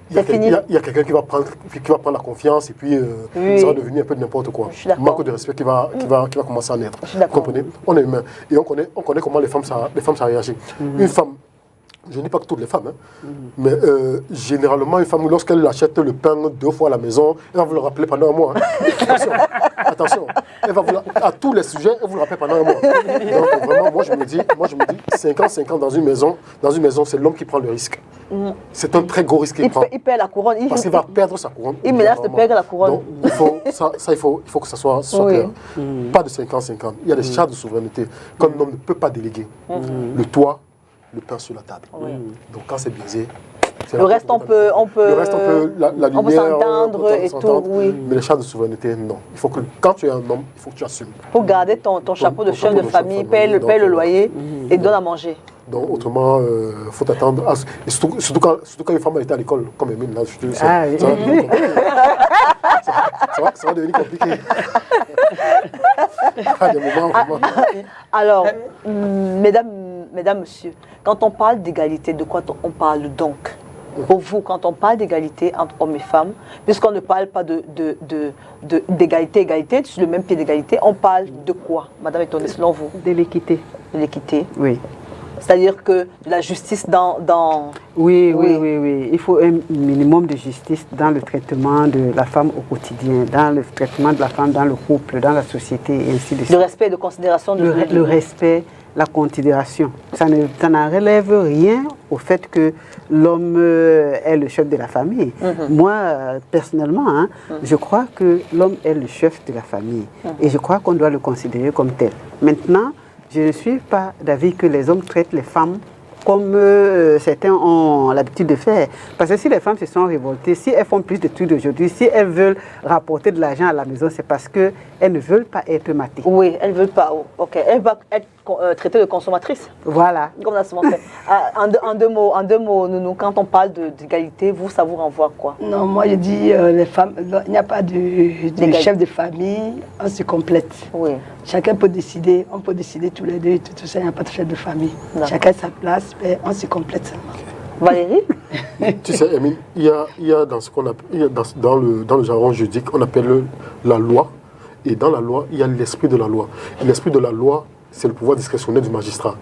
[SPEAKER 2] il y a quelqu'un qui va prendre la confiance et puis ça va devenir un peu n'importe quoi. Manque de respect qui va commencer à naître. Vous comprenez? On est humain. Et on connaît comment les femmes ça réagit. Une femme, je ne dis pas que toutes les femmes, mais généralement, une femme, lorsqu'elle achète le pain 2 fois à la maison, elle va vous le rappeler pendant un mois. Attention. Elle va à tous les sujets, elle vous le rappelle pendant un mois. Donc vraiment, moi je me dis 50-50 dans une maison, c'est l'homme qui prend le risque. C'est un très gros risque qu'il prend.
[SPEAKER 1] Il perd la couronne.
[SPEAKER 2] Parce qu'il va perdre sa couronne.
[SPEAKER 1] Il menace de perdre la couronne.
[SPEAKER 2] Donc il faut que ça soit clair. Pas de 50-50. Il y a des charges de souveraineté qu'un homme ne peut pas déléguer. Le toit, le pain sur la table. Donc quand c'est biaisé,
[SPEAKER 1] le reste on peut
[SPEAKER 2] la lumière,
[SPEAKER 1] s'entendre et tout, oui.
[SPEAKER 2] Mais les charges de souveraineté, non. Il faut que quand tu es un homme, il faut que tu assumes.
[SPEAKER 1] Pour garder ton chapeau de chef de famille, paye le loyer et donne à manger.
[SPEAKER 2] Donc autrement, il faut attendre. Surtout quand une femme était à l'école, comme Emile, là, je te dis ça. Ça va devenir compliqué.
[SPEAKER 1] Alors, mesdames, messieurs, quand on parle d'égalité, de quoi on parle donc? Pour vous, quand on parle d'égalité entre hommes et femmes, puisqu'on ne parle pas d'égalité, sur le même pied d'égalité, on parle de quoi, madame Etonde, selon vous?
[SPEAKER 4] De l'équité.
[SPEAKER 1] De l'équité?
[SPEAKER 4] Oui.
[SPEAKER 1] C'est-à-dire que la justice dans...
[SPEAKER 4] Oui. Il faut un minimum de justice dans le traitement de la femme au quotidien, dans le traitement de la femme dans le couple, dans la société, et ainsi de suite.
[SPEAKER 1] Le respect et de considération de
[SPEAKER 4] le respect, la considération. Ça n'en relève rien au fait que l'homme est le chef de la famille. Moi, personnellement, je crois que l'homme est le chef de la famille. Et je crois qu'on doit le considérer comme tel. Maintenant, je ne suis pas d'avis que les hommes traitent les femmes comme certains ont l'habitude de faire. Parce que si les femmes se sont révoltées, si elles font plus d'études aujourd'hui, si elles veulent rapporter de l'argent à la maison, c'est parce qu'elles ne veulent pas être matées.
[SPEAKER 1] Oui, elles ne veulent pas. Ok, elles veulent être traitées de consommatrices.
[SPEAKER 4] Voilà.
[SPEAKER 1] Comme on a souvent fait. En deux mots, Nounou, quand on parle d'égalité, ça vous renvoie à quoi?
[SPEAKER 3] Non, moi je dis, les femmes, il n'y a pas de chef de famille, on se complète.
[SPEAKER 1] Oui.
[SPEAKER 3] Chacun peut décider, on peut décider tous les deux, tout ça, il n'y a pas de chef de famille. Chacun sa place, mais on se complète seulement.
[SPEAKER 1] Valérie?
[SPEAKER 2] Tu sais, Emine, il y a dans ce qu'on appelle, dans le jargon juridique, on appelle la loi. Et dans la loi, il y a l'esprit de la loi. Et l'esprit de la loi, c'est le pouvoir discrétionnaire du magistrat.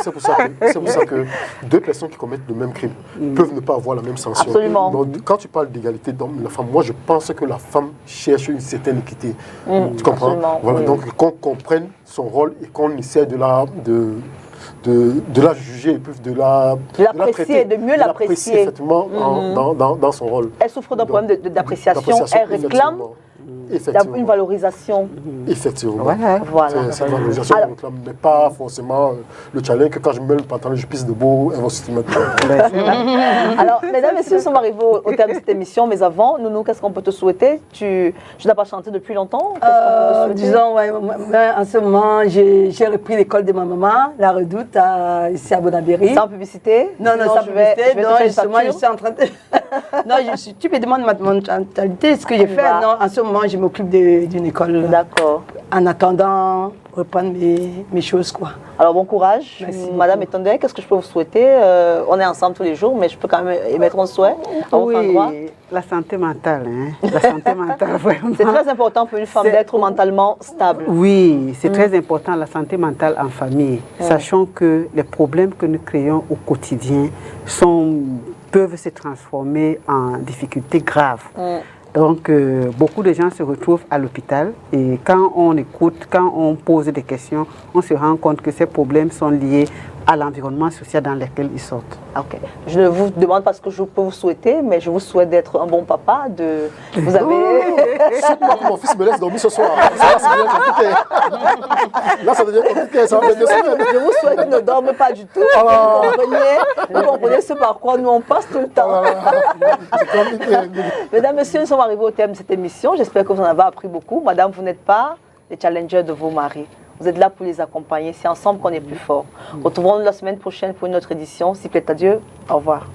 [SPEAKER 2] C'est pour ça que deux personnes qui commettent le même crime peuvent ne pas avoir la même sanction.
[SPEAKER 1] Absolument.
[SPEAKER 2] Donc, quand tu parles d'égalité d'homme et la femme, moi je pense que la femme cherche une certaine équité. Tu comprends? Voilà, donc qu'on comprenne son rôle et qu'on essaie de la juger et puis de la traiter,
[SPEAKER 1] de mieux l'apprécier
[SPEAKER 2] effectivement dans son rôle.
[SPEAKER 1] Elle souffre d'un problème d'appréciation, elle réclame une valorisation.
[SPEAKER 2] Effectivement.
[SPEAKER 1] Voilà.
[SPEAKER 2] C'est une valorisation qu'on réclame, mais pas forcément le challenge que quand je mets le pantalon, je pisse debout, elle va se mettre.
[SPEAKER 1] Alors, mesdames et messieurs, nous sommes arrivés au terme de cette émission, mais avant, Nounou, qu'est-ce qu'on peut te souhaiter? Tu n'as pas chanté depuis longtemps?
[SPEAKER 3] Disons, en ce moment, j'ai repris l'école de ma maman, la Redoute, ici à Bonabéry.
[SPEAKER 1] Sans publicité?
[SPEAKER 3] Non, sans publicité. Non, justement, je suis en train de... Non, tu me demandes ma mentalité, ce que j'ai fait. Non, en ce moment, je m'occupe d'une école.
[SPEAKER 1] D'accord.
[SPEAKER 3] En attendant, reprendre mes choses, quoi.
[SPEAKER 1] Alors, bon courage.
[SPEAKER 3] Merci
[SPEAKER 1] Madame Etondé, qu'est-ce que je peux vous souhaiter? On est ensemble tous les jours, mais je peux quand même émettre un souhait à votre endroit.
[SPEAKER 4] La santé mentale, hein. La santé mentale, vraiment.
[SPEAKER 1] C'est très important pour une femme d'être mentalement stable.
[SPEAKER 4] Oui, c'est très important, la santé mentale en famille. Sachant que les problèmes que nous créons au quotidien peuvent se transformer en difficultés graves. Donc, beaucoup de gens se retrouvent à l'hôpital et quand on écoute, quand on pose des questions, on se rend compte que ces problèmes sont liés à l'environnement social dans lequel ils sortent.
[SPEAKER 1] Ok. Je ne vous demande pas ce que je peux vous souhaiter, mais je vous souhaite d'être un bon papa. Vous avez...
[SPEAKER 2] C'est pas que mon fils me laisse dormir ce soir. Là, ça devient compliqué. Là, ça devient compliqué. Ça
[SPEAKER 1] je vous souhaite qu'il ne dorme pas du tout. Vous comprenez ce par quoi nous on passe tout le temps.
[SPEAKER 2] C'est compliqué.
[SPEAKER 1] Mesdames, messieurs, nous sommes arrivés au terme de cette émission. J'espère que vous en avez appris beaucoup. Madame, vous n'êtes pas les challengers de vos maris. Vous êtes là pour les accompagner. C'est ensemble qu'on est plus fort. Retrouvons-nous la semaine prochaine pour une autre édition. S'il plaît à Dieu, au revoir.